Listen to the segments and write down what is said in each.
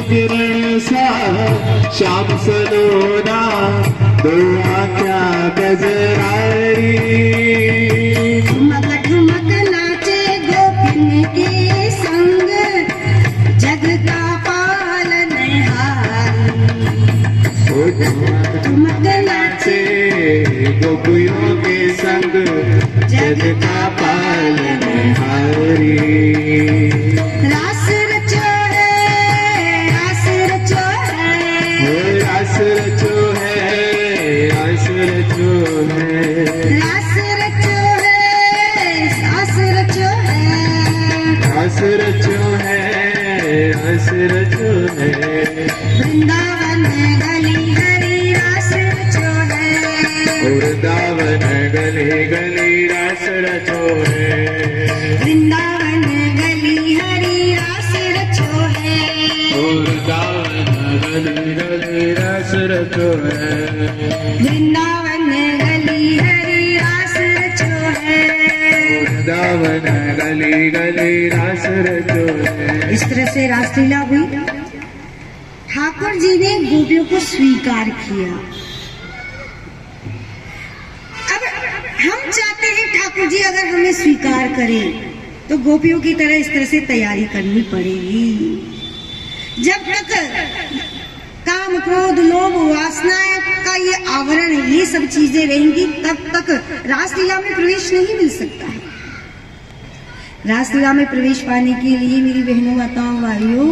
किरण सा श्याम सलोना दो आँखा गजरारी। ठुमक ठुमक नाचे गोपिन के संग जग का पालनहार। ठुमक नाचे गोपियों के संग जग का पालनहारी। रास रचो है, रास रचो है, रास रचो है, रास रचो है, रास रचो है, सास रचो है, रास रचो है, रास रचो है। वृंदावन गली हरी रास रचो है, वृंदावन गली गली रास रचो है। वृंदावन गली हरी रास रचो है, वृंदावन गली गली रास रचो है। वृंदावन गली हरी रास रचो है। वृंदावन गली गली रास रचो है। इस तरह से रासलीला हुई। ठाकुर जी ने गोपियों को स्वीकार किया। अब हम चाहते हैं ठाकुर जी अगर हमें स्वीकार करें तो गोपियों की तरह इस तरह से तैयारी करनी पड़ेगी। जब तक काम क्रोध लोभ वासना का ये आवरण ये सब चीजें रहेंगी तब तक रासलीला में प्रवेश नहीं मिल सकता है। रासलीला में प्रवेश पाने के लिए मेरी बहनों माताओं भाइयों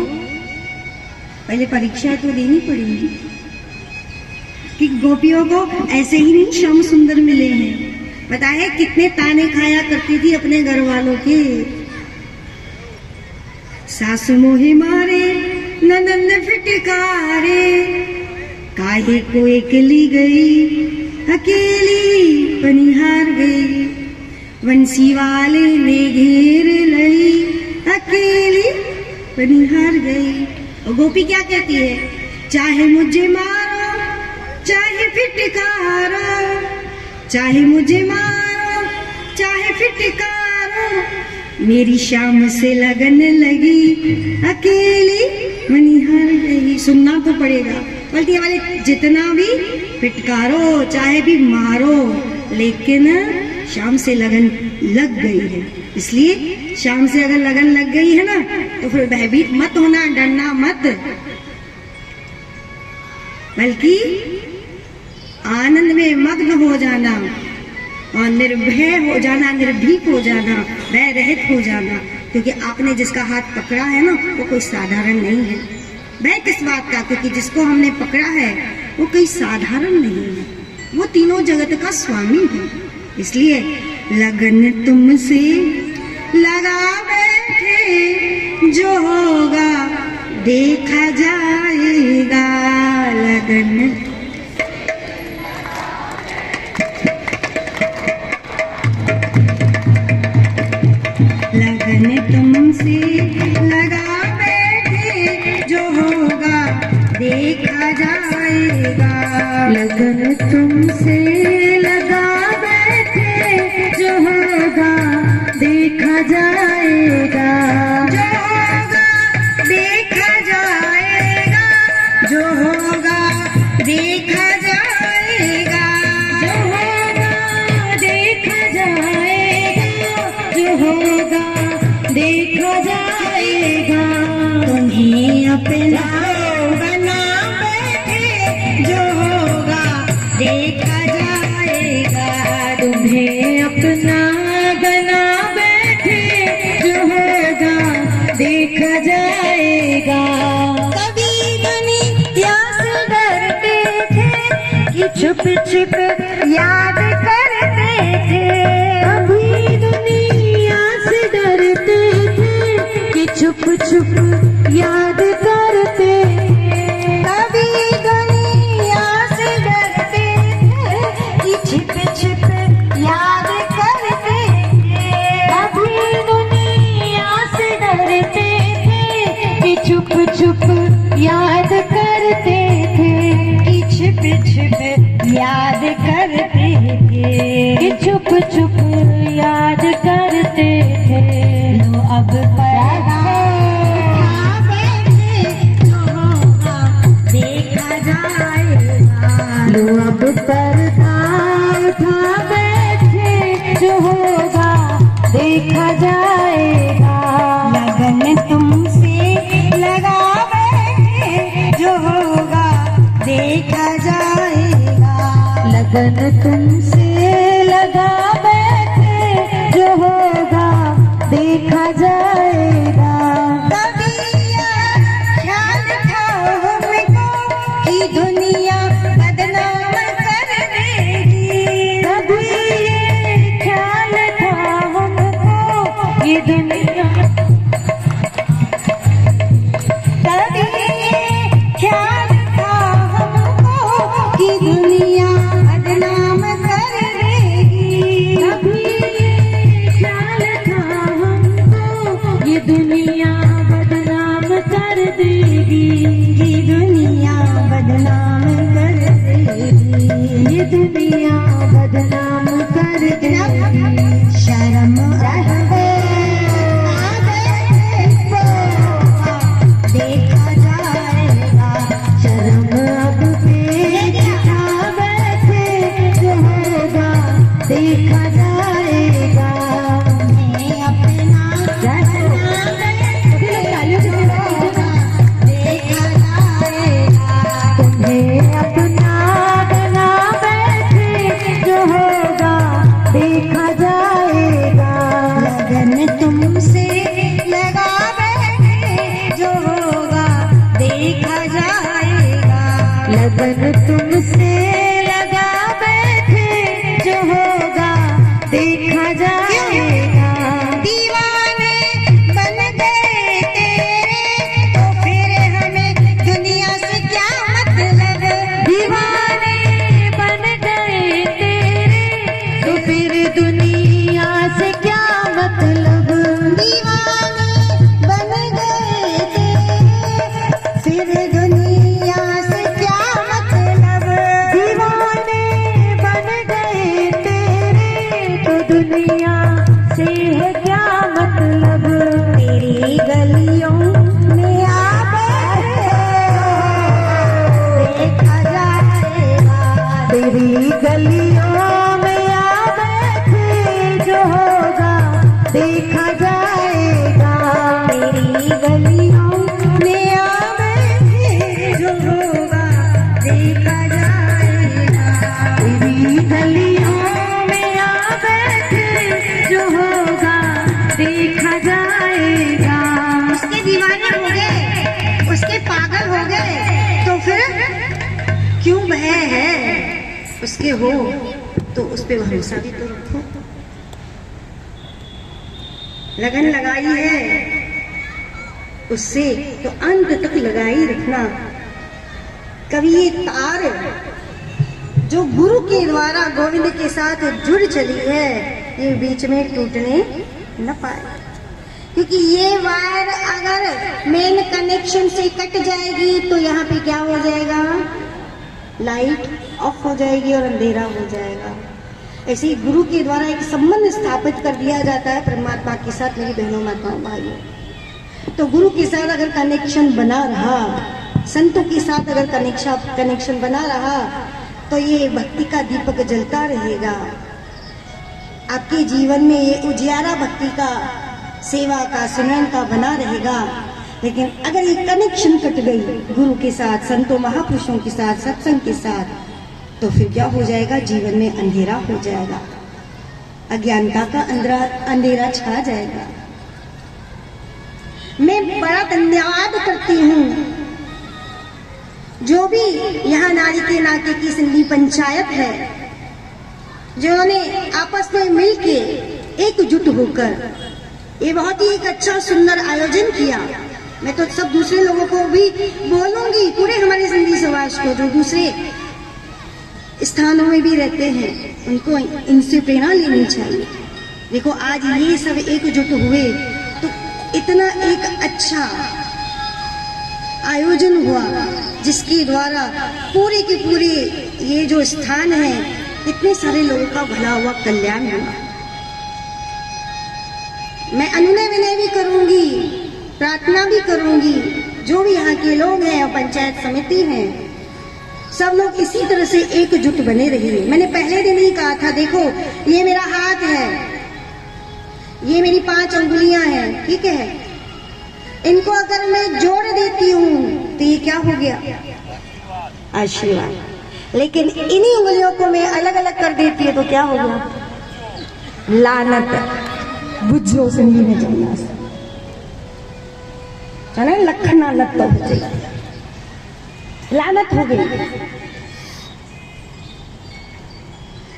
पहले परीक्षा तो देनी पड़ेगी कि गोपियों को ऐसे ही नहीं श्याम सुंदर मिले हैं। बताए कितने ताने खाया करती थी अपने घर वालों के। सासु मोहे मारे ननद फिटकारे, काहे को एकली गई अकेली पनिहार गई। वंशी वाले ने घेर लई अकेली पनिहार गई। और गोपी क्या कहती है, चाहे मुझे मारो चाहे फिटकारो, चाहे मुझे मारो चाहे फिटकारो, मेरी शाम से लगन लगी अकेली मनिहार गई। सुनना तो पड़ेगा बल्कि वाले जितना भी फिटकारो चाहे भी मारो लेकिन शाम से लगन लग गई है। इसलिए शाम से अगर लगन लग गई है ना तो फिर भयभीत मत होना, डरना मत, बल्कि आनंद में मग्न हो जाना और निर्भय हो जाना, निर्भीक हो जाना, भय रहित हो जाना। क्योंकि आपने जिसका हाथ पकड़ा है ना वो कोई साधारण नहीं है। भय किस बात का, क्योंकि जिसको हमने पकड़ा है वो कोई साधारण नहीं है, वो तीनों जगत का स्वामी है। इसलिए लगन तुमसे लगा बैठे, जो होगा देखा जाएगा। लगन लगन तुमसे लगा बैठे, जो होगा देखा जाएगा। लगन तुमसे लगा बैठे, जो होगा देखा जाएगा। जो होगा देखा जाएगा, जो होगा देखा जाएगा, जो होगा देखा जाएगा, जो होगा देखा जाएगा। तुम्हें अपना बना बैठे, जो होगा देखा जाएगा। तुम्हें अपना बना बैठे, जो होगा देखा जाएगा। कभी दुनिया से डरते थे कि छुप छुप याद करते थे। कभी दुनिया से डरते थे कि छुप छुप याद करते। कभी दुनिया से डरते थे कि छिप छिप याद करते। कभी दुनिया से डरते थे कि छुप छुप याद करते थे, कि छिप छिप याद करते थे। लगन तुमसे लगा बैठे, जो होगा देखा जाएगा। कभी ये ख्याल था हमको कि दुनिया बदनाम कर देगी। कभी ये ख्याल था हमको ये दुनिया, कभी ये ख्याल था हमको कि दुनिया बदनाम कर देगी। कभी ये ख्याल था हमको ये दुनिया बदनाम कर देगी। ये दुनिया बदनाम कर देगी। ये दुनिया बदनाम कर देगी। शर्म देखा जाएगा, शर्म अब देखा बैठे, जो होगा देखा जाएगा। मैं अपना देखा जाएगा, तुम्हें अपना बना बैठे, जो होगा देखा जाएगा। लगन तुमसे लगा बैठे, जो होगा देखा जाएगा। लगन तुमसे लगा बैठे, जो होगा देखा जाएगा। दीवाने बन गए तेरे, तो फिर हमें दुनिया से क्या मतलब। दीवाने बन गए तेरे, तो फिर दुनिया से क्या मतलब। दीवाने बन गए तेरे, फिर दुनिया से क्या मतलब। दीवाने बन गए तेरे, तो दुनिया से है क्या मतलब। तेरी गलियों में आ बैठे, देखा जाएगा। तेरी गलियों में आ बैठे, जो होगा देखा जाएगा। तेरी गलियों में आ बैठे, जो होगा देखा जाएगा। तेरी गलियों में आ बैठे, जो होगा देखा जाएगा। उसके दीवाने हो गए, उसके पागल हो गए, तो फिर क्यों भय है। उसके हो तो उस पे भरोसा भी तो रखो। लगन लगाई है उससे तो अंत तक लगाई रखना। कभी ये तार जो गुरु के द्वारा गोविंद के साथ जुड़ चली है, ये बीच में टूटने न पाए। क्योंकि ये वायर अगर मेन कनेक्शन से कट जाएगी तो यहाँ पे क्या हो जाएगा, लाइट ऑफ हो जाएगी और अंधेरा हो जाएगा। ऐसे ही गुरु के द्वारा एक संबंध स्थापित कर दिया जाता है परमात्मा के साथ। मेरी बहनों माताओं भाइयों, तो गुरु के साथ अगर कनेक्शन बना रहा, संतों के साथ अगर कनेक्शन बना रहा, तो ये भक्ति का दीपक जलता रहेगा। आपके जीवन में ये उजियारा भक्ति का, सेवा का, सुनन का बना रहेगा। लेकिन अगर ये कनेक्शन कट गई गुरु के साथ, संतों महापुरुषों के साथ, सत्संग के साथ, तो फिर क्या हो जाएगा, जीवन में अंधेरा हो जाएगा, अज्ञानता का अंधेरा छा जाएगा। मैं बड़ा धन्यवाद करती हूँ जो भी यहाँ नारी के नाके की सिंधी पंचायत है, जिन्होंने आपस में मिलके एकजुट होकर ये बहुत ही एक अच्छा सुंदर आयोजन किया। मैं तो सब दूसरे लोगों को भी बोलूंगी, पूरे हमारे सिंधी समाज को जो दूसरे स्थानों में भी रहते हैं, उनको इनसे प्रेरणा लेनी चाहिए। देखो आज ये सब एकजुट हुए तो इतना एक अच्छा आयोजन हुआ, जिसके द्वारा पूरे के पूरे ये जो स्थान है, इतने सारे लोगों का भला हुआ, कल्याण हुआ। मैं अनुनय विनय भी करूंगी, प्रार्थना भी करूंगी, जो भी यहाँ के लोग हैं और पंचायत समिति हैं, सब लोग इसी तरह से एकजुट बने रहिए। मैंने पहले दिन ही कहा था, देखो ये मेरा हाथ है, ये मेरी 5 अंगुलियां हैं, ठीक है, इनको अगर मैं जोड़ देती हूँ तो ये क्या हो गया, आशीर्वाद। लेकिन इन्हीं उंगलियों को मैं अलग अलग कर देती है तो क्या हो गया? लानत। बुझो सिंधी में चलना चले लखना लत तो बचे, लानत हो गई।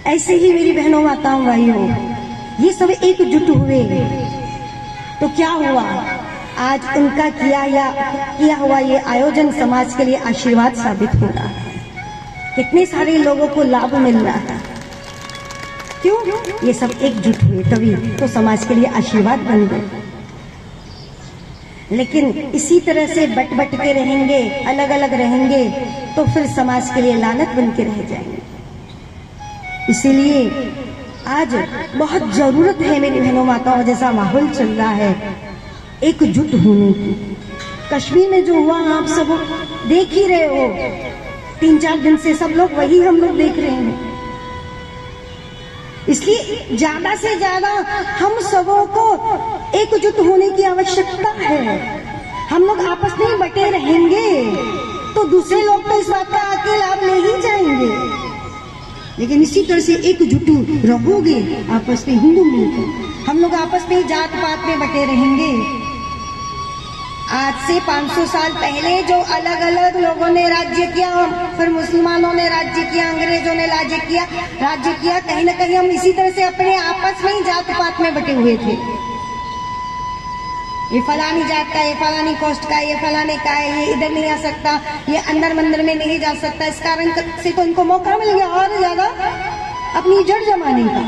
ऐसे ही मेरी बहनों माताओं भाइयों, ये सब एकजुट हुए तो क्या हुआ? आज उनका किया हुआ ये आयोजन समाज के लिए आशीर्वाद साबित हो रहा है। कितने सारे लोगों को लाभ मिल रहा है। क्यों? ये सब एकजुट हुए तभी तो समाज के लिए आशीर्वाद बन गए। लेकिन इसी तरह से बट के रहेंगे, अलग अलग रहेंगे तो फिर समाज के लिए लानत बन के रह जाएंगे। इसीलिए आज बहुत जरूरत है मेरी बहनों माताओं, जैसा माहौल चल रहा है, एकजुट होने की। कश्मीर में जो हुआ आप सब देख ही रहे हो, 3-4 दिन से सब लोग वही हम लोग देख रहे हैं। इसलिए ज्यादा से ज्यादा हम सबों को एकजुट होने की आवश्यकता है। हम लोग आपस में बटे रहेंगे तो दूसरे लोग तो इस बात का आके लाभ ले ही जाएंगे। लेकिन इसी तरह से एकजुट रहोगे आपस में, हिंदू मिलकर हम लोग आपस में जात पात में बटे रहेंगे। आज से 500 साल पहले जो अलग अलग लोगों ने राज्य किया, फिर मुसलमानों ने राज्य किया, अंग्रेजों ने राज्य किया, कहीं ना कहीं हम इसी तरह से अपने आपस में ही जात पात में बटे हुए थे। ये फलानी जात का, ये फलानी कोस्ट का, ये फलाने का है, ये इधर नहीं आ सकता, ये अंदर मंदिर में नहीं जा सकता। इस कारण से तो इनको मौका मिल गया और ज्यादा अपनी जड़ जमाने का।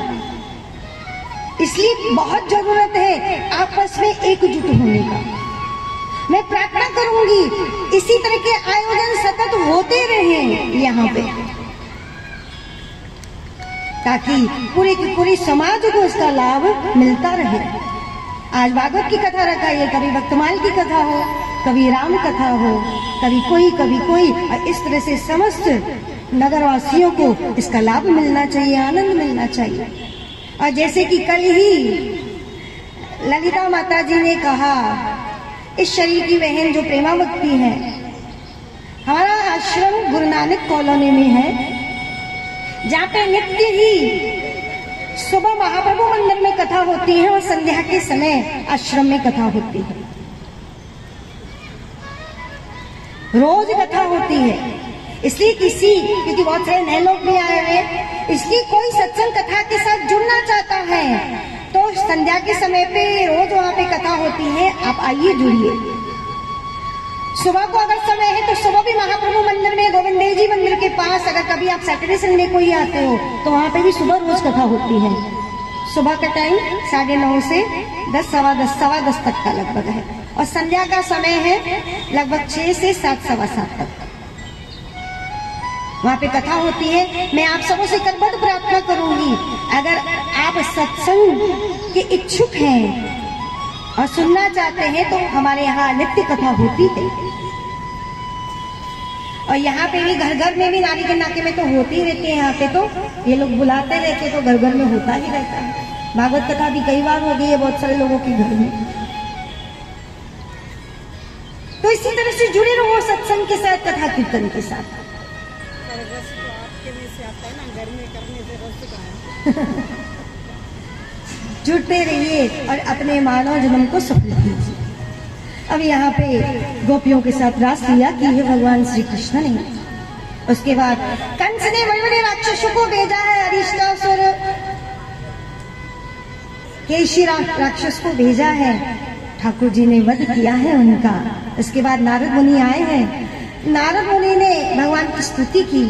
इसलिए बहुत जरूरत है आपस में एकजुट होने का। मैं प्रार्थना करूंगी इसी तरह के आयोजन सतत होते रहे यहाँ पे, ताकि पूरे के पूरे समाज को इसका लाभ मिलता रहे। आज भागवत की कथा रखाइए, कभी भक्तमाल की कथा हो, कभी राम कथा हो, कभी कोई, और इस तरह से समस्त नगरवासियों को इसका लाभ मिलना चाहिए, आनंद मिलना चाहिए। और जैसे कि कल ही ललिता माता जी ने कहा, इस शरीर की बहन जो प्रेमा भक्ति है, हमारा आश्रम गुरु नानक कॉलोनी में है, जहाँ पे नित्य ही सुबह महाप्रभु मंदिर में कथा होती है और संध्या के समय आश्रम में कथा होती है। रोज कथा होती है। इसलिए क्योंकि बहुत सारे नए लोग भी आए हुए, इसलिए कोई सत्संग कथा के साथ जुड़ना चाहता है तो संध्या के समय पे रोज वहाँ पे कथा होती है, आप आइए, जुड़िए। सुबह को अगर समय है तो सुबह भी महाप्रभु मंदिर में, गोविंद देव जी मंदिर के पास, अगर कभी आप सैटरडे संडे को ही आते हो तो वहाँ पे भी सुबह रोज कथा होती है। सुबह का टाइम 9:30 से 10, सवा 10 तक का लगभग है, और संध्या का समय है लगभग 6 से 7, सवा 7 तक। वहाँ पे कथा होती है। मैं आप सबों से करबद्ध प्रार्थना करूंगी, अगर आप सत्संग के इच्छुक हैं और सुनना चाहते हैं तो हमारे यहाँ नित्य कथा होती है। और यहाँ पे भी घर घर में भी, नारी के नाके में तो होती ही रहती है। यहाँ पे तो ये लोग बुलाते रहते तो घर घर में होता ही रहता है। भागवत कथा भी कई बार हो गई है बहुत सारे लोगों के घर में। तो इसी तरह से जुड़े रहो सत्संग के साथ, कथा कीर्तन के साथ। जुड़ते रहिए और अपने मानव जन्म को सफल कीजिए। अब यहाँ पे गोपियों के साथ रास लीला की है भगवान श्री कृष्ण ने। उसके बाद कंस ने बड़े बड़े राक्षसों को भेजा है, अरिष्टासुर केशी राक्षस को भेजा है, ठाकुर जी ने वध किया है उनका। इसके बाद नारद मुनि आए हैं। नारद मुनि ने भगवान की स्तुति की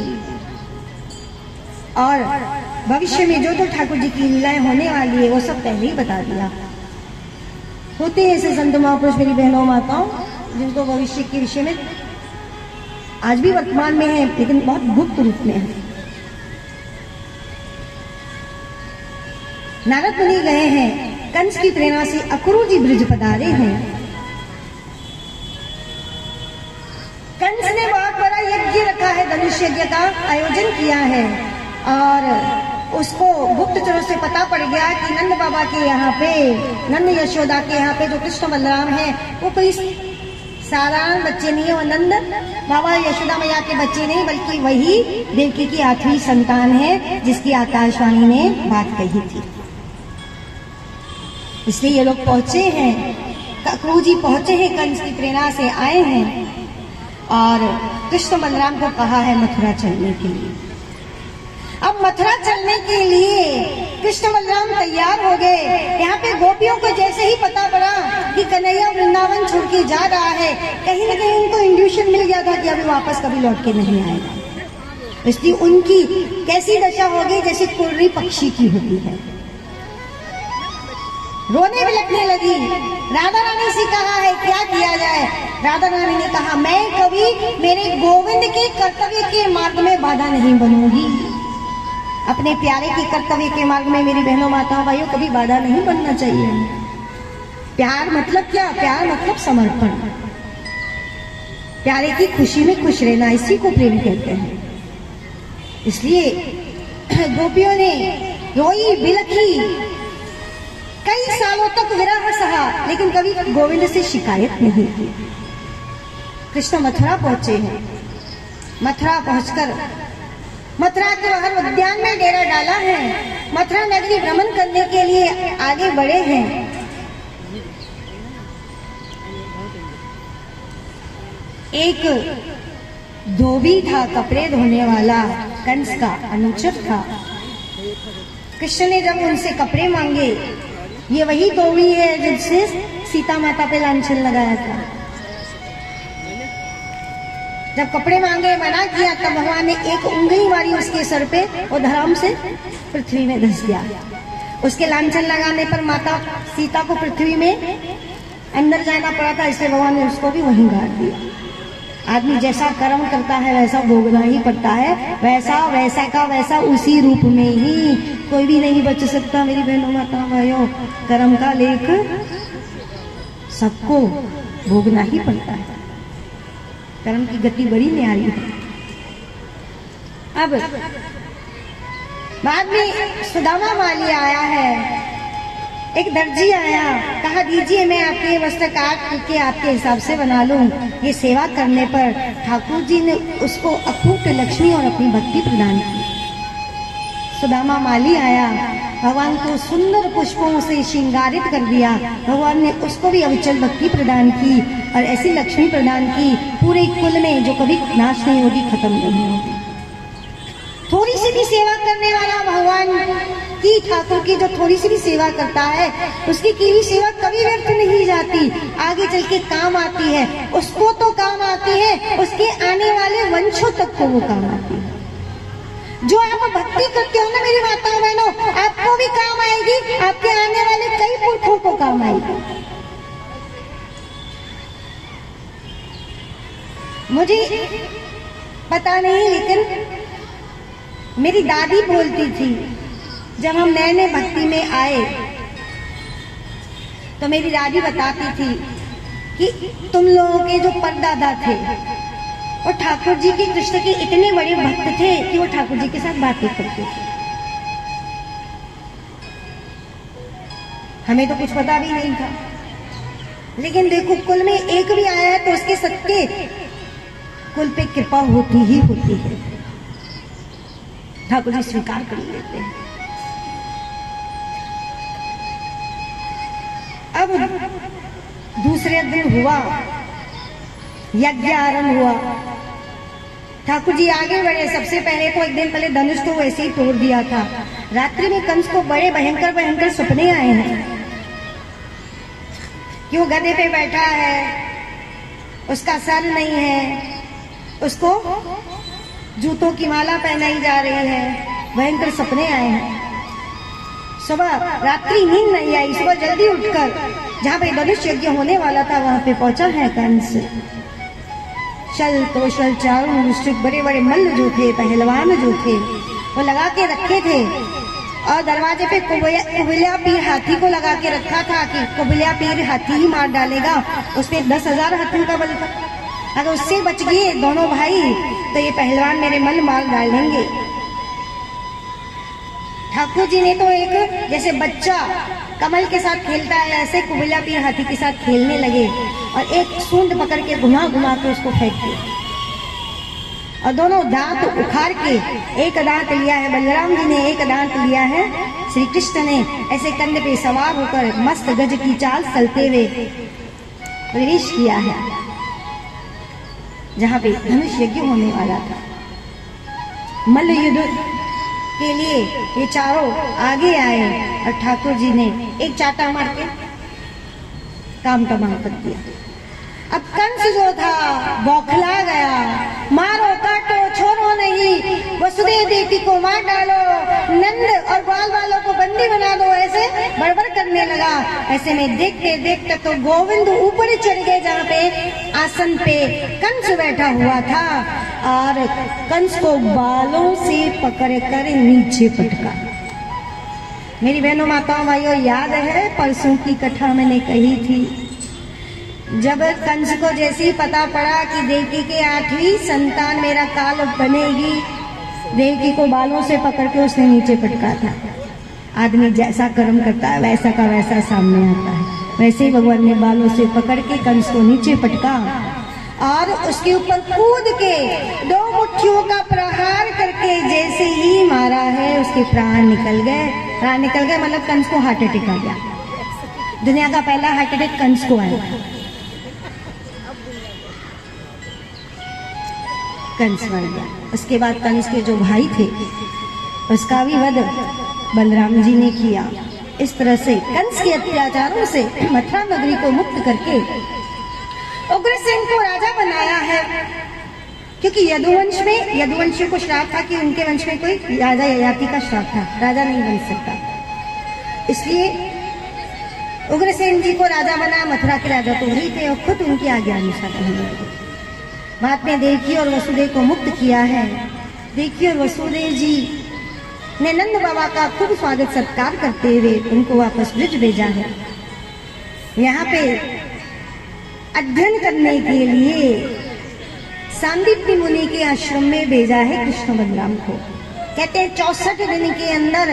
और भविष्य में जो ठाकुर जी की लीलाएं होने वाली है वो सब पहले ही बता दिया। होते हैं ऐसे संत महापुरुष मेरी बहनों माताओं, जिनको भविष्य के विषय में आज भी वर्तमान में है लेकिन बहुत गुप्त रूप में है। नारद मुनि गए हैं, कंस की प्रेरणा से अक्रूर जी ब्रज पधारे हैं। कंस ने बहुत बड़ा यज्ञ रखा है, धनुष यज्ञ का आयोजन किया है, और उसको गुप्तचरों से पता पड़ गया कि नंद बाबा के यहाँ पे, नंद यशोदा के यहाँ पे जो कृष्ण बलराम है वो कोई साधारण बच्चे नहीं है, वो नंद बाबा यशोदा मैया के बच्चे नहीं, बल्कि वही देवकी की 8वीं संतान है जिसकी आकाशवाणी ने बात कही थी। इसलिए ये लोग पहुंचे हैं, ककरू जी पहुंचे हैं, कंस की प्रेरणा से आए हैं और कृष्ण बलराम को कहा है मथुरा चलने के लिए। अब मथुरा चलने के लिए कृष्ण बलराम तैयार हो गए। यहाँ पे गोपियों को जैसे ही पता पड़ा कि कन्हैया वृंदावन छोड़ के जा रहा है, कहीं न कहीं उनको इंड्यूशन मिल गया था कि अभी वापस कभी लौट के नहीं आएगा। इसलिए उनकी कैसी दशा हो गई जैसे कुर्री पक्षी की होती है, रोने बिलखने लगी। राधा रानी से कहा है क्या किया जाए। राधा रानी ने कहा मैं कभी मेरे गोविंद के कर्तव्य के मार्ग में बाधा नहीं बनूंगी। अपने प्यारे के कर्तव्य के मार्ग में मेरी बहनों माताओं भाइयों कभी बाधा नहीं बनना चाहिए। प्यार मतलब क्या? प्यार मतलब समर्पण, प्यारे की खुशी में खुश रहना, इसी को प्रेम कहते हैं। इसलिए गोपियों ने रोई बिलखी, कई सालों तक विरह सहा, लेकिन कभी गोविंद से शिकायत नहीं की। कृष्ण मथुरा पहुंचे हैं। मथुरा पहुंचकर मथुरा के बाहर उद्यान में डेरा डाला है। मथुरा नगरी भ्रमण करने के लिए आगे बढ़े हैं। एक धोबी था, कपड़े धोने वाला, कंस का अनुचर था। कृष्ण ने जब उनसे कपड़े मांगे, ये वही धोबी है जिससे सीता माता पे लांछन लगाया था। जब कपड़े मांगे, मना किया, तब भगवान ने एक उंगली मारी उसके सर पे और धराम से पृथ्वी में धंस गया। उसके लांछन लगाने पर माता सीता को पृथ्वी में अंदर जाना पड़ा था, इसलिए भगवान ने उसको भी वहीं गाड़ दिया। आदमी जैसा कर्म करता है वैसा भोगना ही पड़ता है, वैसा का वैसा उसी रूप में ही। कोई भी नहीं बच सकता मेरी बहनों माता भाइयों। कर्म का लेख सबको भोगना ही पड़ता है। कर्म की गति बड़ी न्यारी है। अब बाद में सुदामा वाली आया है, एक दर्जी आया, कहा दीजिए मैं आपके वस्त्र काट के आपके हिसाब से बना लूं। ये सेवा करने पर ठाकुर जी ने उसको अकूट लक्ष्मी और अपनी भक्ति प्रदान की। सुदामा माली आया, भगवान को सुंदर पुष्पों से श्रृंगारित कर दिया। भगवान ने उसको भी अविचल भक्ति प्रदान की और ऐसी लक्ष्मी प्रदान की पूरे कुल में जो कभी नाश नहीं होगी, खत्म नहीं होगी। थोड़ी सी भी सेवा करने वाला भगवान की, ठाकुर की जो थोड़ी सी भी सेवा करता है, उसकी की हुई सेवा कभी व्यर्थ नहीं जाती, आगे चल के काम आती है। उसको तो काम आती है, उसके आने वाले वंशों तक को वो काम आती है। जो आप भक्ति करते हो ना मेरी माताओं बहनों, आपको भी काम आएगी, आपके आने वाले कई पुरखों को काम आएगी। मुझे पता नहीं, लेकिन मेरी दादी बोलती थी, जब हम नए नए भक्ति में आए तो मेरी दादी बताती थी कि तुम लोगों के जो परदादा थे और ठाकुर जी के, कृष्ण के इतने बड़े भक्त थे कि वो ठाकुर जी के साथ बातें करते थे। हमें तो कुछ पता भी नहीं था, लेकिन देखो कुल में एक भी आया है तो उसके सबके कुल पे कृपा होती ही होती है। ठाकुर जी स्वीकार कर लेते हैं। अब दूसरे दिन हुआ, यज्ञ आरंभ हुआ। ठाकुर जी आगे बढ़े। सबसे पहले तो एक दिन पहले धनुष को वैसे ही तोड़ दिया था। रात्रि में कंस को बड़े भयंकर भयंकर सपने आए हैं कि वो गधे पे बैठा है, उसका सर नहीं है, उसको जूतों की माला पहनाई जा रही है। भयंकर सपने आए हैं। सुबह रात्रि नींद नहीं आई। सुबह जल्दी उठकर जहाँ पे धनुष यज्ञ होने वाला था वहां पे पहुंचा है कंस। चल कौशल चारों मुश्रिक बड़े बड़े मल्ल जो थे, पहलवान जो थे, वो लगा के रखे थे और दरवाजे पे कुबलिया पीर हाथी को लगा के रखा था कि कुबलिया पीर हाथी ही मार डालेगा। उसमें 10,000 हाथियों का बल था। अगर उससे बच गए दोनों भाई तो ये पहलवान मेरे मल मार डालेंगे। ठाकुर जी ने तो एक जैसे बच्चा कमल के साथ खेलता है ऐसे कुबेला भी हाथी के साथ खेलने लगे और एक सूंड पकड़ के घुमा घुमा के उसको फेंक दिया और दोनों दांत उखाड़ के, एक दांत लिया है बलराम जी ने, एक दांत लिया है श्री कृष्ण ने, ऐसे कंधे पे सवार होकर मस्त गज की चाल चलते हुए प्रवेश किया है जहां पे धनुष यज्ञ होने वाला था। मल्ल युद्ध के लिए ये चारों आगे आए और ठाकुर जी ने एक चाटा मार के काम तमाम कर दिया। अब कंस जो था बौखला गया, मारो काटो छोड़ो नहीं, वसुदेव देवी को मार डालो, नंद और बाल वालों को बंदी बना दो, ऐसे बड़बड़ करने लगा। ऐसे में देखते देखते तो गोविंद ऊपर चढ़ गए जहाँ पे आसन पे कंस बैठा हुआ था और कंस को बालों से पकड़कर नीचे पटका। मेरी बहनों माताओं भाइयों, याद है परसों की कथा मैंने कही थी, जब कंस को जैसे ही पता पड़ा कि देवकी के 8वीं संतान मेरा काल बनेगी, देवकी को बालों से पकड़ के उसने नीचे पटका था। आदमी जैसा कर्म करता है वैसा का वैसा सामने आता है। वैसे ही भगवान ने बालों से पकड़ के कंस को नीचे पटका और उसके ऊपर कूद के 2 मुट्ठियों का प्रहार करके जैसे ही मारा है उसके प्राण निकल गए। प्राण निकल गए मतलब कंस को हार्ट अटैक आ गया। दुनिया का पहला हार्ट अटैक कंस को आया। कंस मर गया। उसके बाद कंस के जो भाई थे उसका भी वध बलराम जी ने किया। इस तरह से कंस के अत्याचारों से मथुरा नगरी को मुक्त करके उग्रसेन को राजा बनाया है, क्योंकि यदुवंश में यदुवंशियों को श्राप था कि उनके वंश में कोई राजा ययाति का श्राप था, राजा नहीं बन सकता। इसलिए उग्रसेन जी को राजा बना। मथुरा के राजा तो वही थे और खुद उनकी आज्ञा अनुसार रहने लगे। बाद में देवकी और वसुदेव को मुक्त किया है। देवकी और वसुदेव जी ने नंद बाबा का खूब स्वागत सत्कार करते हुए उनको वापस ब्रिज भेजा है। यहाँ पे अध्ययन करने के लिए सांदीपनी मुनि के आश्रम में भेजा है कृष्ण बलराम को। कहते हैं 64 दिन के अंदर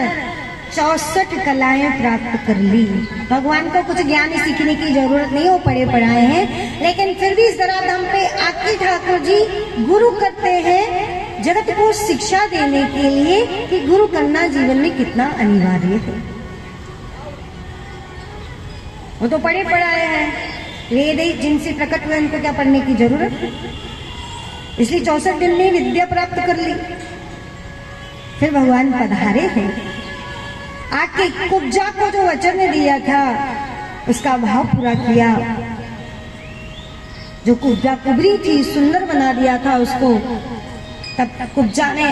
64 कलाएं प्राप्त कर ली। भगवान को कुछ ज्ञान सीखने की जरूरत नहीं, वो पढ़े पढ़ाए हैं, लेकिन फिर भी इस धराधाम पे आके ठाकुर जी गुरु करते हैं जगत को शिक्षा देने के लिए कि गुरु करना जीवन में कितना अनिवार्य है। वो तो पढ़े पढ़ाए हैं, वेद जिनसे प्रकट हुए उनको क्या पढ़ने की जरूरत है। इसलिए 64 दिन में विद्या प्राप्त कर ली। फिर भगवान पधारे हैं, आके कुब्जा को जो वचन दिया था उसका भाव पूरा किया। जो कुब्जा कुबरी थी, सुंदर बना दिया था उसको, तब कुब्जा ने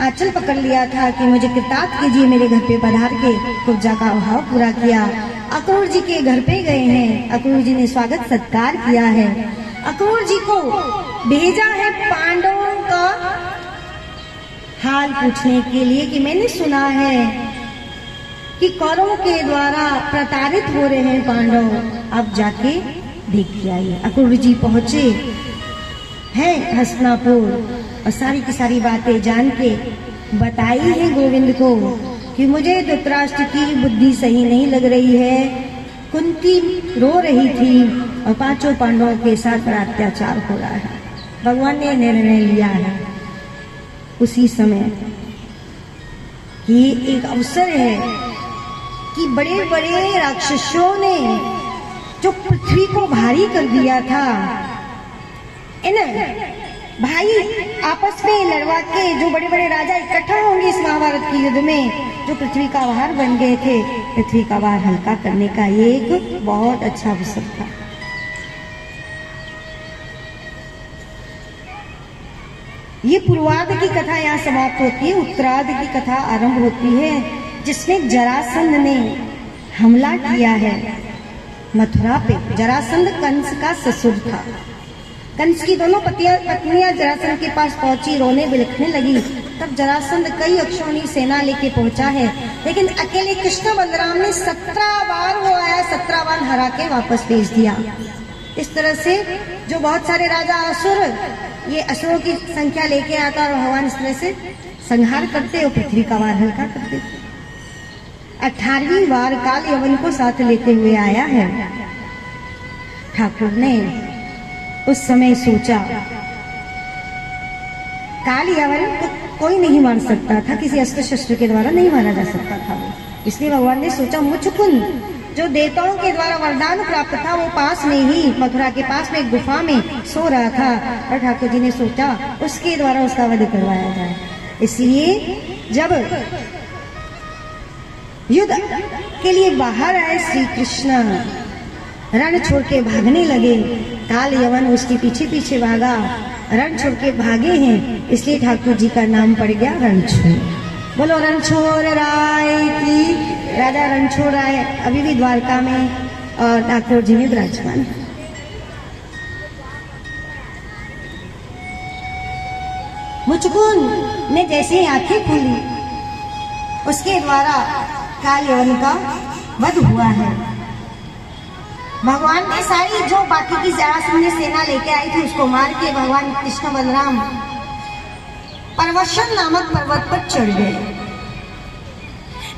आंचल पकड़ लिया था कि मुझे कृतार्थ कीजिए, मेरे घर पे पधार के कुब्जा का भाव पूरा किया। अक्रूर जी के घर पे गए हैं, अक्रूर जी ने स्वागत सत्कार किया है। अक्रूर जी को भेजा है पांडवों का हाल पूछने के लिए कि मैंने सुना है कि कौरवों के द्वारा प्रताड़ित हो रहे हैं पांडव, अब जाके देख के आइए। अक्रूर जी पहुंचे हैं हस्तिनापुर और सारी की सारी बातें जान के बताई है गोविंद को कि मुझे धृतराष्ट्र की बुद्धि सही नहीं लग रही है। कुंती रो रही थी और 5 पांडवों के साथ बड़ा अत्याचार हो रहा है। भगवान ने निर्णय लिया है उसी समय कि एक अवसर है कि बड़े बड़े राक्षसों ने जो पृथ्वी को भारी कर दिया था, इन भाई आपस में लड़वा के जो बड़े बड़े राजा इकट्ठा होंगे इस महाभारत के युद्ध में, जो पृथ्वी का भार बन गए थे, पृथ्वी का भार हल्का करने का ये एक बहुत अच्छा अवसर था। ये पूर्वार्ध की कथा यहाँ समाप्त होती है, उत्तरार्ध की कथा आरंभ होती है, जिसमें जरासंध ने हमला किया है मथुरा पे। जरासंध कंस का ससुर था। कंस की दोनों पत्नियां जरासंध के पास पहुंची, रोने बिलखने लगी। तब जरासंध कई अक्षौणी सेना लेके पहुंचा है, लेकिन अकेले कृष्ण बलराम ने 17 बार वो आया, 17 बार हरा के वापस भेज दिया। इस तरह से जो बहुत सारे राजा असुर, ये असुरों की संख्या लेके आता और भगवान इस तरह से संहार करते और पृथ्वी का भार हल्का करते। 18वीं बार काल यवन को साथ लेते हुए आया है। ठाकुर ने उस समय सोचा काल यवन को कोई नहीं मार सकता था, किसी अस्त्र शस्त्र के द्वारा नहीं मारा जा सकता था वो। इसलिए भगवान ने सोचा मुचकुंद जो देवताओं के द्वारा वरदान प्राप्त था वो पास में ही मथुरा के पास में एक गुफा में सो रहा था, और ठाकुर जी ने सोचा उसके द्वारा उसका वध करवाया जाए। इसलिए जब युद्ध के लिए बाहर आए श्री कृष्ण, रण छोड़ के भागने लगे। काल यवन उसके पीछे पीछे भागा, रण छोड़ के भागे हैं, इसलिए ठाकुर जी का नाम पड़ गया रणछोड़। बोलो रणछोड़ राय की। राजा रणछोड़ राय अभी भी द्वारका में और ठाकुर जी में विराजमान। मुचकुंद ने जैसे ही आंखें खोली उसके द्वारा काल यवन का वध हुआ है। भगवान ने सारी जो बाकी की जरासंध सेना लेके आई थी उसको मार के भगवान कृष्ण बलराम परवशन नामक पर्वत पर चढ़ गए।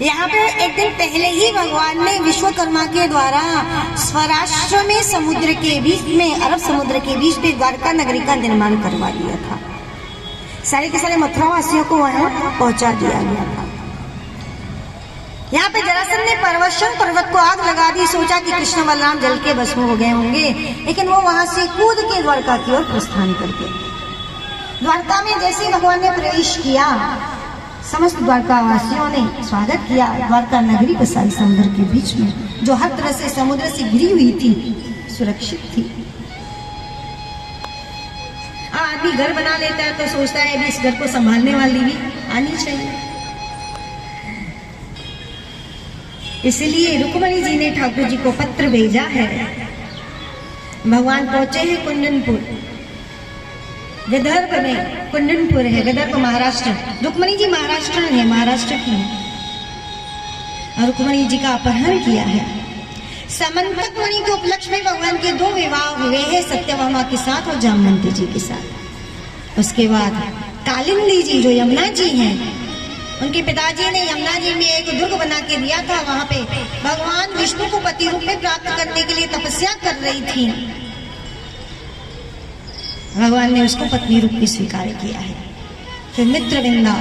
यहाँ पे एक दिन पहले ही भगवान ने विश्वकर्मा के द्वारा स्वराष्ट्र में समुद्र के बीच में, अरब समुद्र के बीच में द्वारका नगरी का निर्माण करवा दिया था। सारे के सारे मथुरा वासियों को वहां पहुंचा दिया गया था। यहाँ पे जरासंध ने परवशन पर्वत को आग लगा दी, सोचा कि कृष्ण बलराम जल के भस्म हो गए होंगे, लेकिन वो वहां से कूद के द्वारका की ओर प्रस्थान करके द्वारका में जैसे भगवान ने प्रवेश किया, समस्त द्वारका वासियों ने स्वागत किया। द्वारका नगरी बसाई समुद्र के बीच में, जो हर तरह से समुद्र से घिरी हुई थी, सुरक्षित थी। आदमी घर बना लेता है तो सोचता है भी इस घर को संभालने वाली भी आनी चाहिए। इसलिए रुक्मणी जी ने ठाकुर जी को पत्र भेजा है। भगवान पहुंचे हैं कुंदनपुर, विदर्भ में कुंदनपुर है, विदर्भ महाराष्ट्र। रुक्मणी जी महाराष्ट्र है, महाराष्ट्र की है, और रुक्मणी जी का अपहरण किया है। समंतक मुनि के उपलक्ष्य में भगवान के 2 विवाह हुए हैं, सत्यभामा के साथ और जामवंती जी के साथ। उसके बाद कालिंदी जी जो यमुना जी हैं, उनके पिताजी ने यमुना जी में एक दुर्ग बना के दिया था। वहां पे भगवान विष्णु को पति रूप में प्राप्त करने के लिए तपस्या कर रही थी। भगवान ने उसको पत्नी रूप में स्वीकार किया है। फिर मित्रविंदा,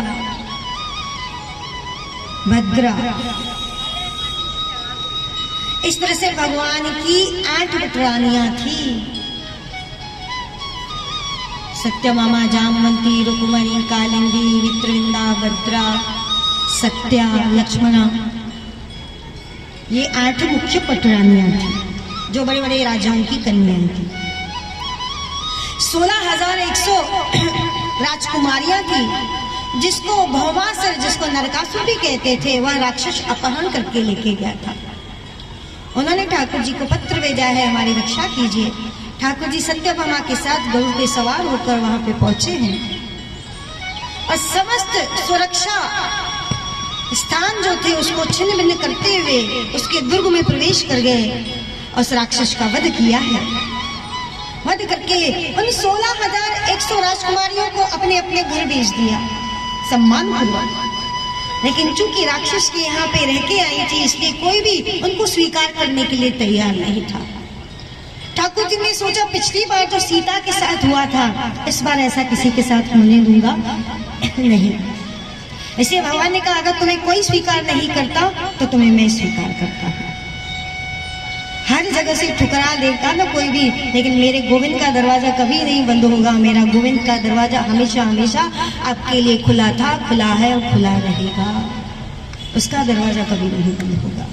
भद्रा, इस तरह से भगवान की 8 पुत्रानियां थी। सत्यभामा, जामवंती, रुक्मणी, कालिंदी, मित्रविंदा, भद्रा, सत्या, लक्ष्मणा, ये 8 मुख्य पुत्रानियां थी जो बड़े बड़े राजाओं की कन्याएं थी। 16,100 राजकुमारियां थी, जिसको भौमासुर, जिसको नरकासुर भी कहते थे, वह राक्षस अपहरण करके लेके गया था। उन्होंने ठाकुर जी को पत्र भेजा है, हमारी रक्षा कीजिए। ठाकुर जी सत्यभामा के साथ गरुड़ पे सवार होकर वहां पे पहुंचे हैं और समस्त सुरक्षा स्थान जो थे उसको छिन्न भिन्न करते हुए उसके दुर्ग में प्रवेश कर गए और उस राक्षस का वध किया है। वध करके उन 16,100 राजकुमारियों को अपने अपने घर भेज दिया सम्मान पूर्वक। लेकिन चूंकि राक्षस के यहाँ पे रह के आई थी, इसलिए कोई भी उनको स्वीकार करने के लिए तैयार नहीं था। ठाकुर जी ने सोचा पिछली बार जो सीता के साथ हुआ था, इस बार ऐसा किसी के साथ होने दूंगा नहीं। इसलिए भगवान ने कहा अगर तुम्हें कोई स्वीकार नहीं करता तो तुम्हें मैं स्वीकार करता हूँ। हर जगह से ठुकरा देगा ना कोई भी, लेकिन मेरे गोविंद का दरवाजा कभी नहीं बंद होगा। मेरा गोविंद का दरवाजा हमेशा हमेशा आपके लिए खुला था, खुला है और खुला रहेगा। उसका दरवाजा कभी नहीं बंद होगा।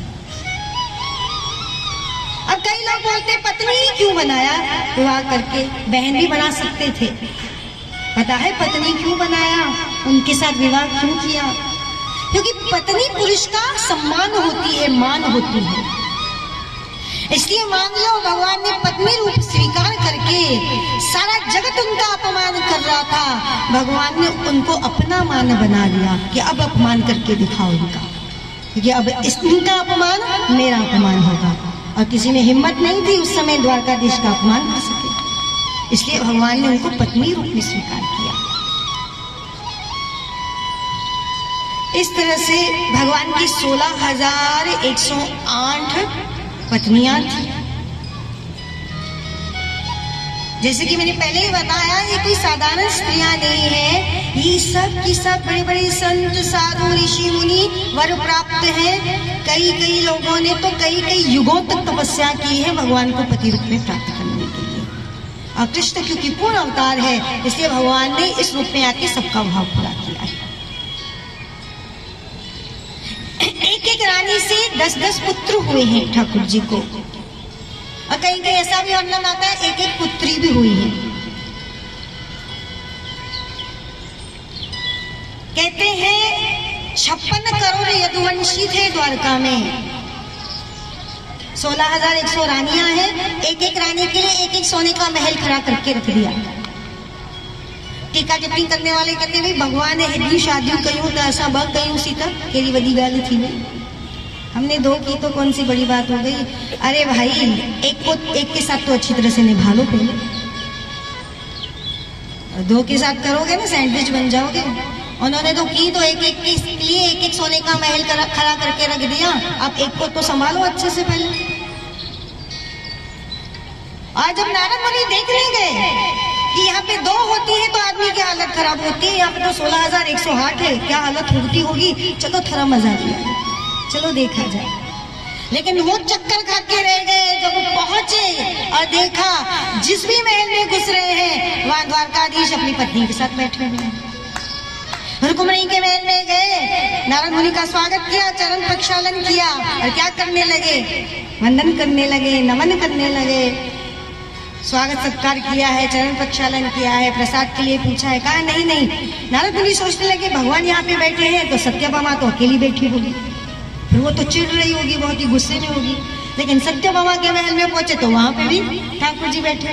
अब कई लोग बोलते पत्नी क्यों बनाया विवाह करके, बहन भी बना सकते थे। पता है पत्नी क्यों बनाया, उनके साथ विवाह क्यों किया? क्योंकि पत्नी पुरुष का सम्मान होती है, मान होती है। इसलिए मान लो भगवान ने पत्नी रूप स्वीकार करके, सारा जगत उनका अपमान कर रहा था, भगवान ने उनको अपना मान बना लिया कि अब अपमान करके दिखाओ इनका, क्योंकि अब इनका अपमान मेरा अपमान होगा। और किसी में हिम्मत नहीं थी उस समय द्वारकाधीश का अपमान कर सके, इसलिए भगवान ने उनको पत्नी रूप में स्वीकार किया। इस तरह से भगवान की 16,108 पत्नियां थी। जैसे कि मैंने पहले ही बताया, ये कोई साधारण स्त्रियां नहीं है, ये सब की सब बड़े बड़े संत साधु ऋषि मुनि वर प्राप्त हैं। कई कई लोगों ने तो कई कई युगों तक तपस्या की है भगवान को पति रूप में प्राप्त करने के लिए। और कृष्ण क्योंकि पूर्ण अवतार है, इसलिए भगवान ने इस रूप में आके सबका भाव पूरा किया है। एक एक रानी से 10-10 पुत्र हुए हैं ठाकुर जी को, और कहीं कहीं ऐसा भी वर्णन आता है एक एक पुत्री भी हुई है। कहते हैं 56 करोड़ यदुवंशी थे द्वारका में। 16,100 रानियां हैं, एक एक रानी के लिए एक एक सोने का महल खड़ा करके रख दिया। टीका टिप्पणी करने वाले कहते भाई भगवान ने हेडी शादी कयूं तो ऐसा बग कयूं सीता केरी बड़ी गाली थी भाई, हमने 2 की तो कौन सी बड़ी बात हो गई। अरे भाई एक के साथ तो अच्छी तरह से निभा लो पहले, 2 के साथ करोगे ना सैंडविच बन जाओगे। उन्होंने तो की तो एक एक के लिए एक एक सोने का महल खड़ा करके रख दिया। अब एक को तो संभालो अच्छे से पहले। आज जब नारद मुनि देखने गए कि यहाँ पे 2 होती है तो आदमी की हालत खराब होती है, यहाँ पे तो 16,108 है, क्या हालत होती होगी। चलो थोड़ा मजा लिया, चलो देखा जाए। लेकिन वो चक्कर खा के रह गए जब वो पहुंचे और देखा जिस भी महल में घुस रहे हैं वहां द्वारकाधीश अपनी पत्नी के साथ बैठे हुए हैं। रुक्मिणी के महल में गए, नारद मुनि का स्वागत किया, चरण प्रक्षालन किया और क्या करने लगे, वंदन करने लगे, नमन करने लगे, स्वागत सत्कार किया है, चरण प्रक्षालन किया है, प्रसाद के लिए पूछा है। कहा नहीं नहीं। नारद मुनि सोचने लगे भगवान यहाँ पे बैठे हैं तो सत्यभामा तो अकेली बैठी होगी, फिर वो तो चिढ़ रही होगी, बहुत ही गुस्से में होगी। लेकिन सत्यभामा के महल में पहुंचे तो वहां पे भी ठाकुर जी बैठे।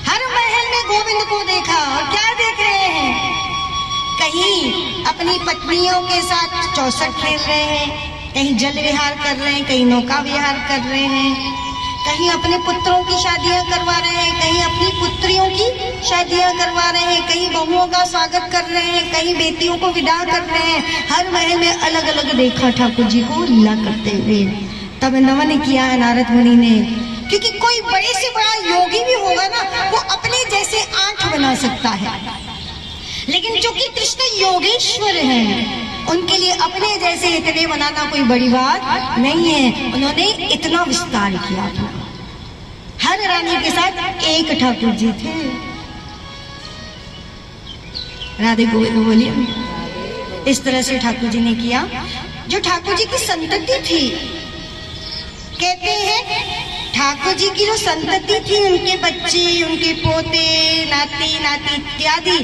हर महल में गोविंद को देखा, और क्या देख रहे हैं, कहीं अपनी पत्नियों के साथ चौसठ खेल रहे हैं, कहीं जल विहार कर रहे हैं, कहीं नौका विहार कर रहे हैं, कहीं अपने पुत्रों की शादियां करवा रहे हैं, कहीं अपनी पुत्रियों की शादियां करवा रहे हैं, कहीं बहुओं का स्वागत कर रहे हैं, कहीं बेटियों को विदा कर रहे हैं। हर महल में अलग अलग देखा ठाकुर जी को लीला करते हुए। तब नमन किया नारद मुनि ने, क्योंकि कोई बड़े से बड़ा योगी भी होगा ना, वो अपने जैसे 8 बना सकता है, लेकिन जो कि कृष्ण योगेश्वर हैं उनके लिए अपने जैसे इतने बनाना कोई बड़ी बात नहीं है। उन्होंने इतना विस्तार किया था। हर रानी के साथ एक ठाकुर जी थे। राधे गोविंद बोलिए। इस तरह से ठाकुर जी ने किया। जो ठाकुर जी की संतति थी, कहते हैं ठाकुर जी की जो संतति थी, उनके बच्चे, उनके पोते, नाती नाती इत्यादि,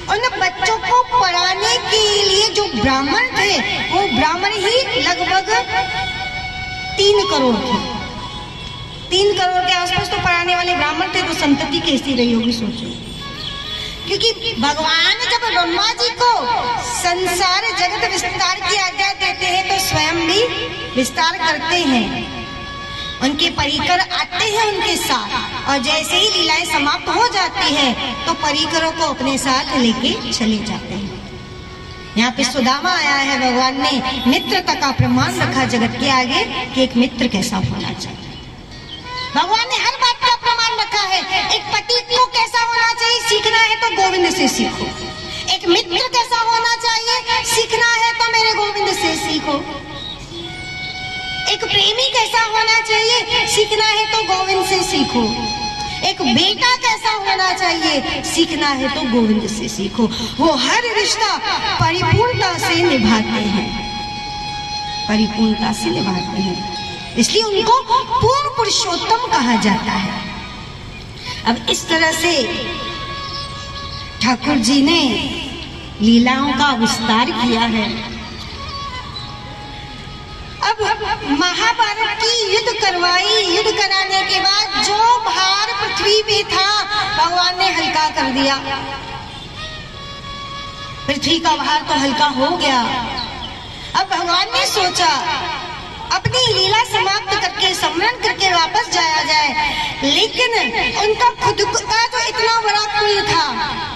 उन बच्चों को पढ़ाने के लिए जो ब्राह्मण थे वो ब्राह्मण ही लगभग 3 करोड़ थे। 3 करोड़ के आसपास तो पढ़ाने वाले ब्राह्मण थे। तो संतति कैसी रही होगी सोचो, क्योंकि भगवान जब ब्रह्मा जी को संसार जगत विस्तार की आज्ञा देते हैं तो स्वयं भी विस्तार करते हैं। उनके परिकर आते हैं उनके साथ, और जैसे ही लीलाएं समाप्त हो जाती है तो परिकरों को अपने साथ लेके चले जाते हैं। यहाँ पे सुदामा आया है, भगवान ने मित्रता का प्रमाण रखा जगत के आगे कि एक मित्र कैसा होना चाहिए। भगवान ने हर बात का प्रमाण रखा है। एक पति को कैसा होना चाहिए सीखना है तो गोविंद से सीखो, एक मित्र कैसा होना चाहिए सीखना है तो मेरे गोविंद से सीखो, एक प्रेमी कैसा होना चाहिए सीखना है तो गोविंद से सीखो, एक बेटा कैसा होना चाहिए सीखना है तो गोविंद से सीखो। वो हर रिश्ता परिपूर्णता से निभाते हैं, परिपूर्णता से निभाते हैं, इसलिए उनको पूर्ण पुरुषोत्तम कहा जाता है। अब इस तरह से ठाकुर जी ने लीलाओं का विस्तार किया है। अब महाभारत की युद्ध करवाई, युद्ध कराने के बाद जो भार पृथ्वी पे था भगवान ने हल्का कर दिया। पृथ्वी का भार तो हल्का हो गया। अब भगवान ने सोचा अपनी लीला समाप्त करके स्मरण करके वापस जाया जाए, लेकिन उनका खुद का जो इतना बड़ा कुल था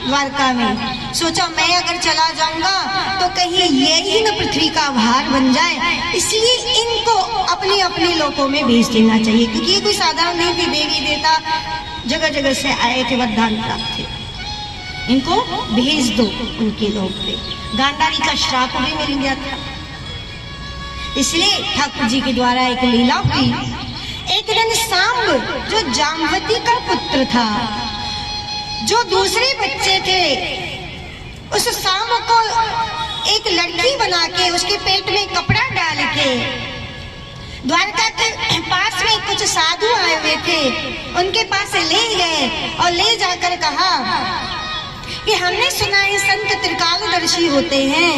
द्वारका में। सोचा मैं अगर चला जाऊंगा तो कहीं यही न पृथ्वी का भार बन जाए, इसलिए इनको अपने अपने लोकों में भेज देना चाहिए, क्योंकि ये कोई साधारण नहीं थे, देवी देवता जगह जगह से आए थे, वरदान प्राप्त थे। इनको भेज दो उनके लोक पे। गांधारी का श्राप भी मिल गया था, इसलिए ठाकुर जी के द्वारा एक लीला हुई। एक दिन सांब जो जामवती का पुत्र था, जो दूसरे बच्चे थे, उस सांब को एक लड़की बना के उसके पेट में कपड़ा डाल के द्वारका के पास में कुछ साधु आए हुए थे, उनके पास ले गए और ले जाकर कहा कि हमने सुना है संत त्रिकालदर्शी होते हैं,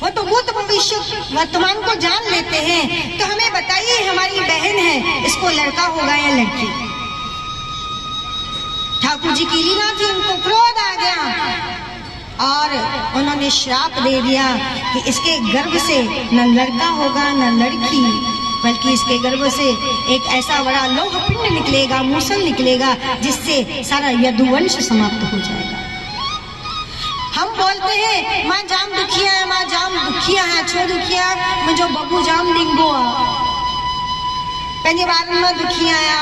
वो तो भूत भविष्य वर्तमान को जान लेते हैं, तो हमें बताइए हमारी बहन है, इसको लड़का होगा या लड़की। ठाकुर जी की लीला थी, उनको क्रोध आ गया और उन्होंने श्राप दे दिया कि इसके गर्भ से न लड़का होगा न लड़की, बल्कि इसके गर्भ से एक ऐसा बड़ा लौह पिंड निकलेगा, मूसल निकलेगा, जिससे सारा यदुवंश समाप्त हो जाएगा। हम बोलते हैं माँ जाम दुखिया है, माँ जाम दुखिया है, छो दुखिया मुझो बबू जाम डिंगो आ, पंहिंजे ॿारनि मां दुखी आया,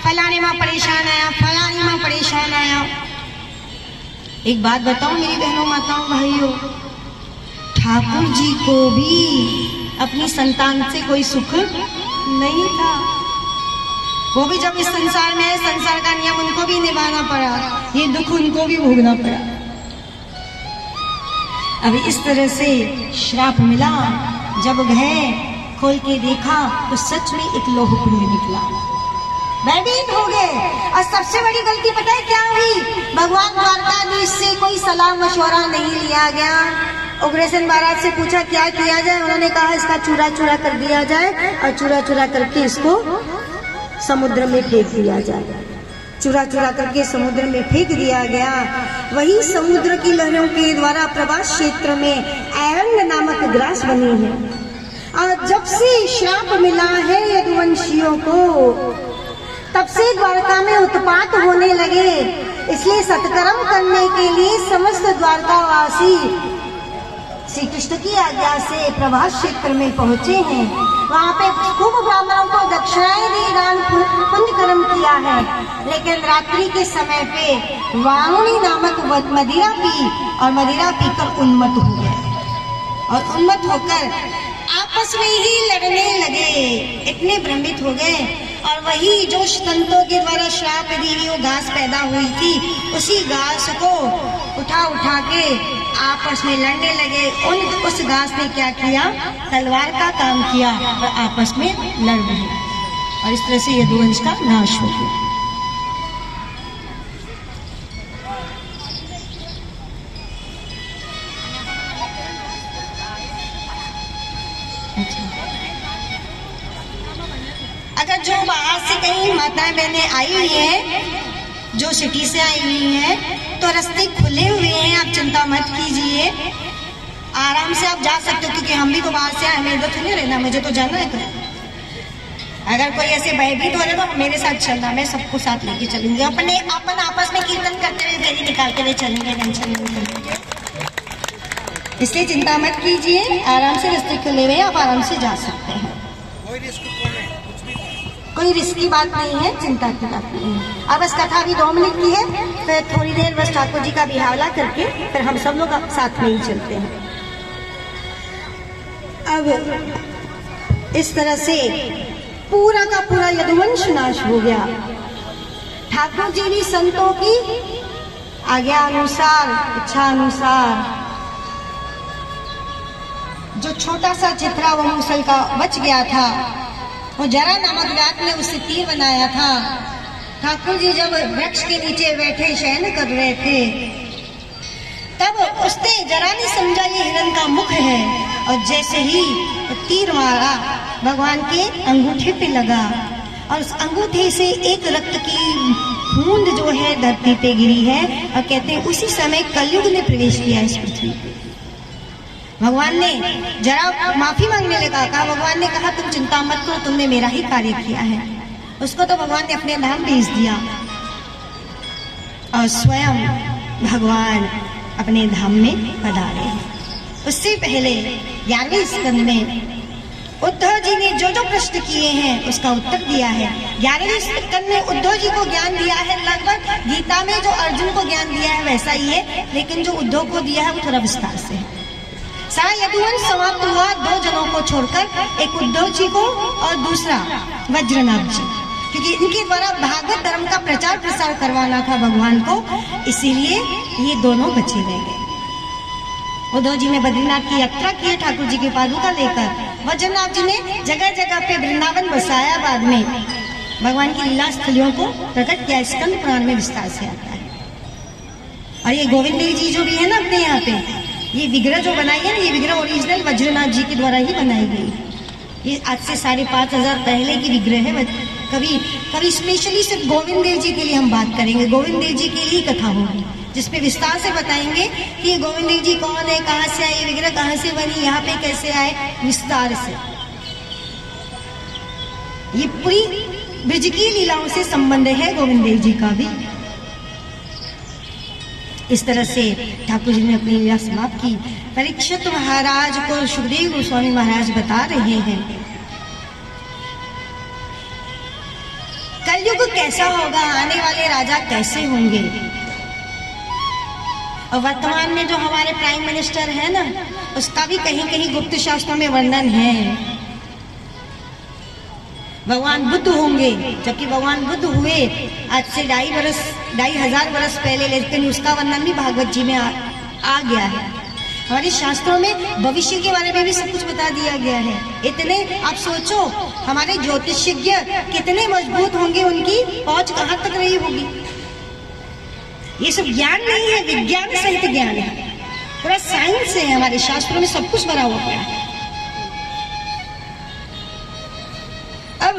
फलाने मां परेशान आया, फलानी मां परेशान आया। एक बात बताऊं मेरी बहनों, माताओं, भाइयों, ठाकुर जी को भी अपनी संतान से कोई सुख नहीं था। वो भी जब इस संसार में है, संसार का नियम उनको भी निभाना पड़ा, ये दुख उनको भी भोगना पड़ा। अब इस तरह से श्राप मिला। जब गए खोल के देखा तो सच में एक लोह पिंड निकला, भयभीत हो गए। और सबसे बड़ी गलती पता है क्या हुई? भगवान द्वारकाधीश से कोई सलाह मशवरा नहीं लिया गया। उग्रसेन महाराज से पूछा क्या किया जाए, उन्होंने कहा इसका चूरा चूरा कर दिया जाए और चूरा चूरा करके इसको समुद्र में फेंक दिया जाए। चूरा चूरा करके समुद्र में फेंक दिया गया। वही समुद्र की लहरों के द्वारा प्रवास क्षेत्र में ऐरंग नामक ग्रास बनी है। और जब से श्राप मिला है यदुवंशियों को, तब से द्वारका में उत्पात होने लगे। इसलिए सत्कर्म करने के लिए समस्त द्वारकावासी श्री कृष्ण की आज्ञा से प्रभास क्षेत्र में पहुंचे हैं। वहाँ पे खूब ब्राह्मणों को दक्षिणाएं दी, दान पुण्य कर्म किया है। लेकिन रात्रि के समय पे वारुणी नामक मदिरा पी और मदिरा पीकर उन्मत्त हो गए और उन्मत्त होकर आपस में ही लड़ने लगे। इतने भ्रमित हो गए। और वही जो संतों के द्वारा श्राप दी हुई वो घास पैदा हुई थी, उसी घास को उठा उठा के आपस में लड़ने लगे। उस घास ने क्या किया? तलवार का काम किया और आपस में लड़ गए और इस तरह से यदुवंश का नाश हो गया। अगर जो बाहर से कहीं माताएं बहनें आई हुई हैं, जो सिटी से आई हुई हैं, तो रास्ते खुले हुए हैं, आप चिंता मत कीजिए, आराम से आप जा सकते हो। क्योंकि हम भी तो बाहर से आए, हमें इधर थोड़ी रहना, मुझे तो जाना है कहीं। अगर कोई ऐसे भयभीत हो रहे तो मेरे साथ चलना, मैं सबको साथ लेके चलूंगी। अपन आपस में कीर्तन करते हुए फेरी निकालते हुए चलेंगे, टेंशन नहीं करेंगे। इसलिए चिंता मत कीजिए, आराम से रास्ते खुले हुए, आप आराम से जा सकते हैं। कोई रिस्क की बात नहीं है, चिंता की बात नहीं है। अब बस कथा भी 2 मिनट की है, फिर थोड़ी देर बस ठाकुर जी का बिहावला करके फिर हम सब लोग साथ में ही चलते हैं। अब इस तरह से पूरा का पूरा यदुवंश नाश हो गया। ठाकुर जी भी संतों की आज्ञा अनुसार, इच्छा अनुसार, जो छोटा सा चित्रा वो मूसल का बच गया था, वो जरा नामक व्याध ने उससे तीर बनाया था। ठाकुर जी जब वृक्ष के नीचे बैठे शयन कर रहे थे, तब उसने जरा नहीं समझा ये हिरण का मुख है, और जैसे ही तीर मारा भगवान के अंगूठे पे लगा और उस अंगूठे से एक रक्त की बूंद जो है धरती पे गिरी है। और कहते हैं उसी समय कलयुग ने प्रवेश किया इस पृथ्वी पे। भगवान ने जरा माफी मांगने लगा, कहा भगवान ने कहा तुम चिंता मत करो, तुमने मेरा ही कार्य किया है। उसको तो भगवान ने अपने धाम भेज दिया और स्वयं भगवान अपने धाम में पधारे। उससे पहले 11वें स्कंद में उद्धव जी ने जो जो प्रश्न किए हैं उसका उत्तर दिया है। 11वें स्कंद में उद्धव जी को ज्ञान दिया है, लगभग गीता में जो अर्जुन को ज्ञान दिया है वैसा ही है, लेकिन जो उद्धव को दिया है वो थोड़ा विस्तार से है। सारा यदुवंश समाप्त हुआ 2 जनों को छोड़कर, एक उद्धव जी को और दूसरा वज्रनाभ जी, क्योंकि इनके द्वारा भागवत धर्म का प्रचार प्रसार करवाना था भगवान को, इसीलिए ये दोनों बचे रह गए। उद्धव जी ने बद्रीनाथ की यात्रा की ठाकुर जी की पादुका लेकर, वज्रनाथ जी ने जगह जगह पे वृंदावन बसाया, बाद में भगवान की लीला स्थलियों को प्रकट किया। स्कंद पुराण में विस्तार से आता है। और ये गोविंद देव जी जो भी है ना अपने यहाँ पे, ये विग्रह जो बनाई है ना, ये विग्रह ओरिजिनल वज्रनाथ जी के द्वारा ही बनाई गई। ये आज से 5,500 पहले की विग्रह है। कभी स्पेशली सिर्फ गोविंद देव जी के लिए हम बात करेंगे, गोविंद देव जी के लिए कथा होगी जिसपे विस्तार से बताएंगे कि ये गोविंद देव जी कौन है, कहाँ से आए, ये विग्रह कहाँ से बनी, यहाँ पे कैसे आए, विस्तार से। ये पूरी ब्रज की लीलाओं से संबंध है गोविंद देव जी का भी। इस तरह से ठाकुर जी ने अपनी लीला समाप्त की। परीक्षित महाराज को सुखदेव गोस्वामी महाराज बता रहे हैं कलयुग कैसा होगा, आने वाले राजा कैसे होंगे। और वर्तमान में जो हमारे प्राइम मिनिस्टर है ना, उसका भी कहीं कहीं गुप्त शास्त्रों में वर्णन है। भगवान बुद्ध होंगे, जबकि भगवान बुद्ध हुए आज से 2,500 वर्ष पहले, लेकिन उसका वर्णन भी भागवत जी में आ गया है। हमारे शास्त्रों में भविष्य के बारे में भी सब कुछ बता दिया गया है। इतने आप सोचो, हमारे ज्योतिषज्ञ कितने मजबूत होंगे, उनकी पहुंच कहाँ तक रही होगी। ये सब ज्ञान नहीं है, विज्ञान सहित ज्ञान है, पूरा साइंस है। हमारे शास्त्रों में सब कुछ भरा हुआ है। अब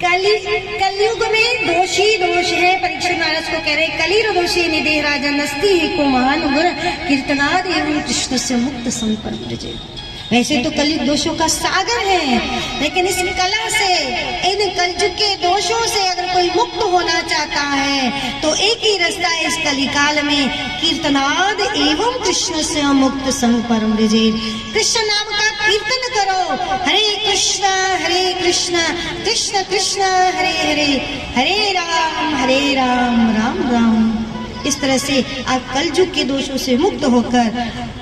कलयुग में दोषी दोष है। परीक्षित महाराज को कह रहे कलिर दोषी निधे राजन अस्ति को महान गुण कीर्तनाद एवं कृष्ण से मुक्त संपर्क। वैसे तो कलयुग दोषों का सागर है, लेकिन इस कला से, इन कलयुग के दोषों से अगर कोई मुक्त होना चाहता है तो एक ही रास्ता है इस कलिकाल में, कीर्तनाद एवं कृष्ण से मुक्त संग परम विजय। कृष्ण नाम का कीर्तन करो, हरे कृष्ण कृष्ण कृष्ण हरे हरे, हरे राम राम राम। इस तरह से आप कलयुग के दोषों से मुक्त होकर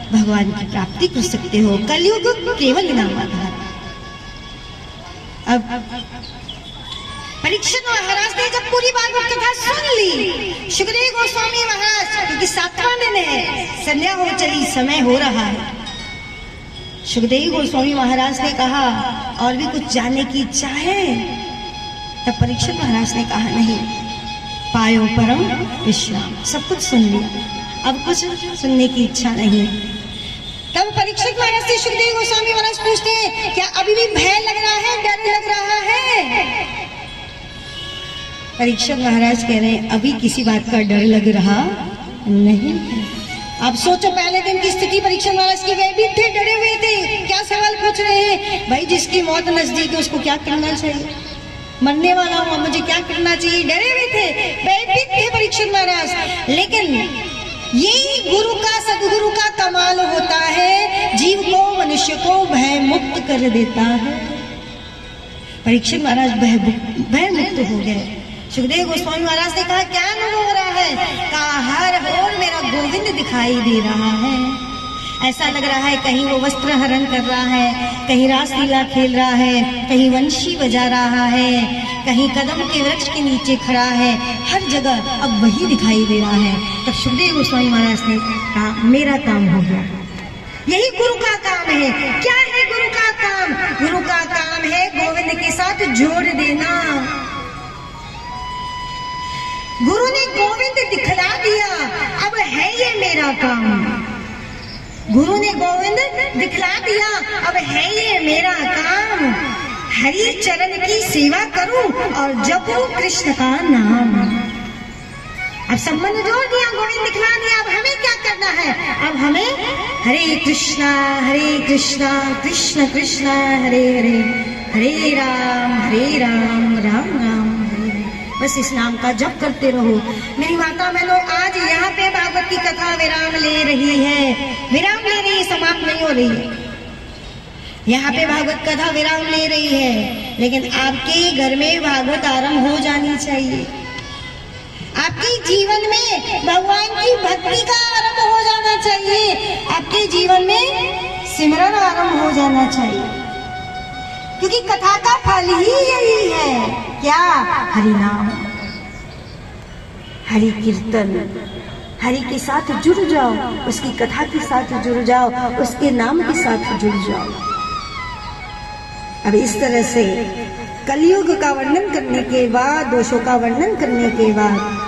भगवान की प्राप्ति कर सकते हो। कलयुग केवल नामाधार। अब परीक्षित महाराज ने जब पूरी भागवत कथा सुन ली, सुखदेव गोस्वामी महाराज, क्योंकि 7वां दिन है, संध्या हो चली, समय हो रहा है, सुखदेव गोस्वामी महाराज ने कहा और भी कुछ जानने की इच्छा है। तब परीक्षित महाराज ने कहा नहीं, पायो परम विश्राम, सब कुछ सुन लिया, अब कुछ सुनने की इच्छा नहीं। तब परीक्षित महाराज से सुखदेव गोस्वामी महाराज पूछते हैं, क्या अभी भी भय लग रहा है, डर लग रहा है? परीक्षित महाराज कह रहे हैं, अभी किसी बात का डर लग रहा नहीं। आप सोचो, पहले दिन की स्थिति परीक्षित महाराज की, वे भी थे, डरे हुए थे। क्या सवाल पूछ रहे हैं? भाई, जिसकी मौत नजदीक है उसको क्या करना चाहिए? मरने वाला हूं, मुझे क्या करना चाहिए? डरे हुए थे, भयभीत थे परीक्षित महाराज। लेकिन यही गुरु का, सदगुरु का कमाल होता है, जीव को, मनुष्य को भय मुक्त कर देता है। परीक्षित महाराज भय मुक्त हो गए। सुखदेव गोस्वामी महाराज ने कहा, क्या अनुभव हो रहा है? कहा, हर ओर मेरा गोविंद दिखाई दे रहा है। ऐसा लग रहा है कहीं वो वस्त्र हरण कर रहा है, कहीं रासलीला खेल रहा है, कहीं वंशी बजा रहा है, कहीं कदम के वृक्ष के नीचे खड़ा है, हर जगह अब वही दिखाई दे रहा है। तब सुखदेव गोस्वामी महाराज ने कहा, मेरा काम हो गया। यही गुरु का काम है। क्या है गुरु का काम? गुरु का काम है गोविंद के साथ जोड़ देना। गुरु ने गोविंद दिखला दिया, अब है ये मेरा काम। गुरु ने गोविंद दिखला दिया, अब है ये मेरा काम। हरि चरण की सेवा करूं और जपूं कृष्ण का नाम। अब संबंध जोड़ दिया, गोविंद दिखला दिया, अब हमें क्या करना है? अब हमें हरे कृष्णा कृष्ण कृष्ण हरे हरे, हरे राम राम राम हरे। बस इस नाम का जप करते रहो। मेरी माता बहनों, आज यहाँ पे भागवत की कथा विराम ले रही है, विराम ले रही है, समाप्त नहीं हो रही है। यहाँ पे भागवत कथा विराम ले रही है, लेकिन आपके घर में भागवत आरंभ हो जानी चाहिए। आपके जीवन में भगवान की भक्ति का आरंभ हो जाना चाहिए, आपके जीवन में सिमरन आरंभ हो जाना चाहिए, क्योंकि कथा का फल ही यही है। क्या? हरि नाम, हरि कीर्तन। हरि के साथ जुड़ जाओ, उसकी कथा के साथ जुड़ जाओ, उसके नाम के साथ जुड़ जाओ। अब इस तरह से कलयुग का वर्णन करने के बाद, दोषों का वर्णन करने के बाद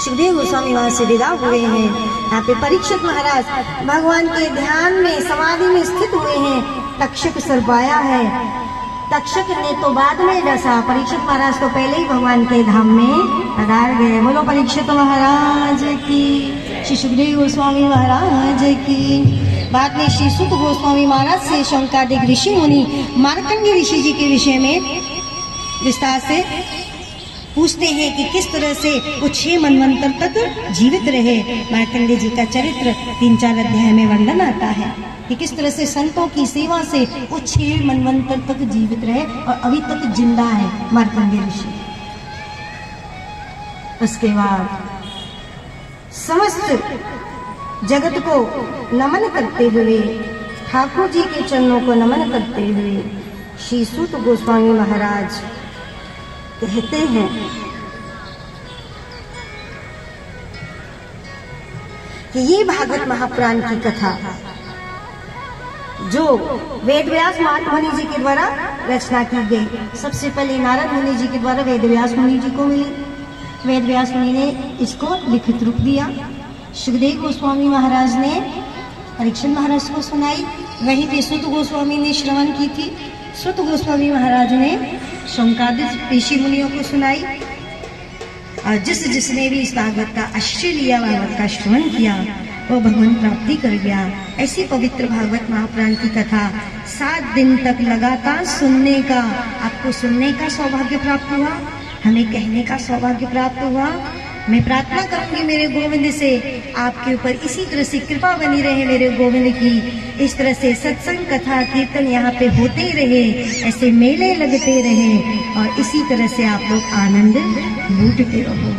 सुखदेव गोस्वामी वहां से विदा हुए हैं। यहाँ पे परीक्षित महाराज भगवान के ध्यान में समाधि में स्थित हुए हैं। तक्षक सरपाया है, तक्षक ने तो बाद में डसा, परीक्षित महाराज तो पहले ही भगवान के धाम में पधार गए। बोलो परीक्षित महाराज की, श्री सुखदेव गोस्वामी महाराज की। बाद में श्री सुख गोस्वामी महाराज से शौनकादिक ऋषि मुनि मार्कंडेय ऋषि जी के विषय में विस्तार से पूछते हैं कि किस तरह से वो 6 मनवंतर तक जीवित रहे। मार्कंडेय जी का चरित्र 3-4 अध्याय में वर्णन आता है कि किस तरह से संतों की सेवा से वो 6 मनवंतर तक जीवित रहे और अभी तक जिंदा है मार्कंडेय ऋषि। उसके बाद समस्त जगत को नमन करते हुए, ठाकुर जी के चरणों को नमन करते हुए श्री सूत गोस्वामी महाराज कहते हैं कि ये भागवत महापुराण की कथा जो वेदव्यास मुनि जी के द्वारा रचना की गई, सबसे पहले नारद मुनि जी के द्वारा वेदव्यास मुनि जी को मिली। वेदव्यास मुनि ने इसको लिखित रूप दिया, सुखदेव गोस्वामी महाराज ने परीक्षित महाराज को सुनाई, वहीं पे सुत गोस्वामी ने श्रवण की थी। सुत गोस्वामी महाराज ने शौनकादिक ऋषि मुनियों को सुनाई, और जिसने भी इस भागवत का आश्रय लिया, भागवत का श्रवण किया, वो भगवान प्राप्ति कर गया। ऐसी पवित्र भागवत महापुराण की कथा 7 दिन तक लगातार सुनने का, आपको सुनने का सौभाग्य प्राप्त हुआ, हमें कहने का सौभाग्य प्राप्त हुआ। मैं प्रार्थना करूंगी मेरे गोविंद से, आपके ऊपर इसी तरह से कृपा बनी रहे मेरे गोविंद की। इस तरह से सत्संग कथा कीर्तन यहाँ पे होते रहे, ऐसे मेले लगते रहे, और इसी तरह से आप लोग आनंद लूटते रहो।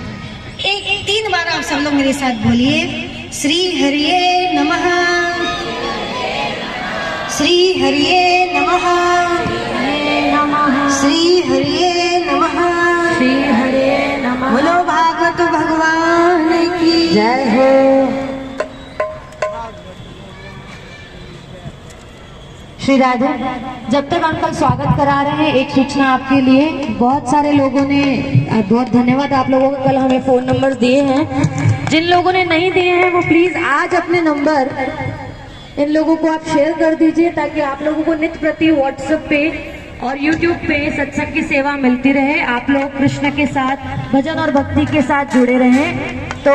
3 बार आप सब लोग मेरे साथ बोलिए, श्री हरिये नमः, श्री हरिये नमः, श्री हरिये नमः, श्री हरिये नमः। बोलो भागवत भगवान की जय हो। श्री राधे। जब तक अंकल स्वागत करा रहे हैं, एक सूचना आपके लिए। बहुत सारे लोगों ने, बहुत धन्यवाद आप लोगों को, कल हमें फोन नंबर दिए हैं। जिन लोगों ने नहीं दिए हैं वो प्लीज आज अपने नंबर इन लोगों को आप शेयर कर दीजिए, ताकि आप लोगों को नित्य प्रति व्हाट्सएप पे और यूट्यूब पे सत्संग की सेवा मिलती रहे। आप लोग कृष्ण के साथ भजन और भक्ति के साथ जुड़े रहें। तो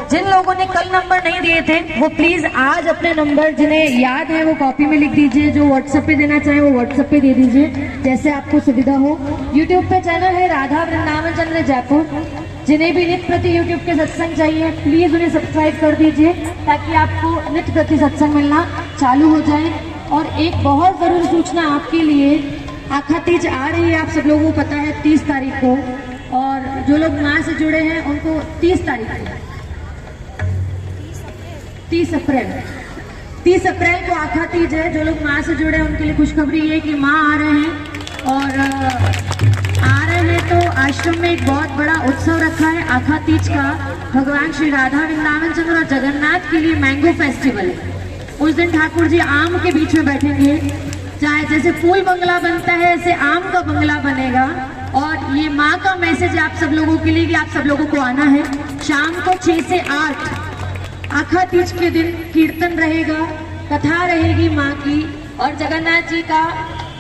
जिन लोगों ने कल नंबर नहीं दिए थे वो प्लीज आज अपने नंबर, जिन्हें याद है वो कॉपी में लिख दीजिए, जो व्हाट्सएप पे देना चाहे वो व्हाट्सएप पे दे दीजिए, जैसे आपको सुविधा हो। यूट्यूब पे चैनल है राधा वृंदावन चंद्र जयपुर। जिन्हें भी नित्य प्रति यूट्यूब के सत्संग चाहिए प्लीज उन्हें सब्सक्राइब कर दीजिए, ताकि आपको नित्य प्रति सत्संग मिलना चालू हो जाए। और एक बहुत जरूरी सूचना आपके लिए, आखा तीज आ रही है, आप सब लोगों को पता है 30 तारीख को, और जो लोग माँ से जुड़े हैं उनको 30 तारीख को, 30 अप्रैल को आखा तीज है। जो लोग माँ से जुड़े हैं उनके लिए खुशखबरी है कि माँ आ रहे हैं, और आ रहे हैं तो आश्रम में एक बहुत बड़ा उत्सव रखा है आखा तीज का। भगवान श्री राधा वृंदावन चंद्र और जगन्नाथ के लिए मैंगो फेस्टिवल है। उस दिन ठाकुर जी आम के बीच में बैठेंगे, चाहे जैसे फूल बंगला बनता है ऐसे आम का बंगला बनेगा। और ये माँ का मैसेज आप सब लोगों के लिए कि आप सब लोगों को आना है। शाम को 6 से 8 आखा तीज के दिन कीर्तन रहेगा, कथा रहेगी माँ की, और जगन्नाथ जी का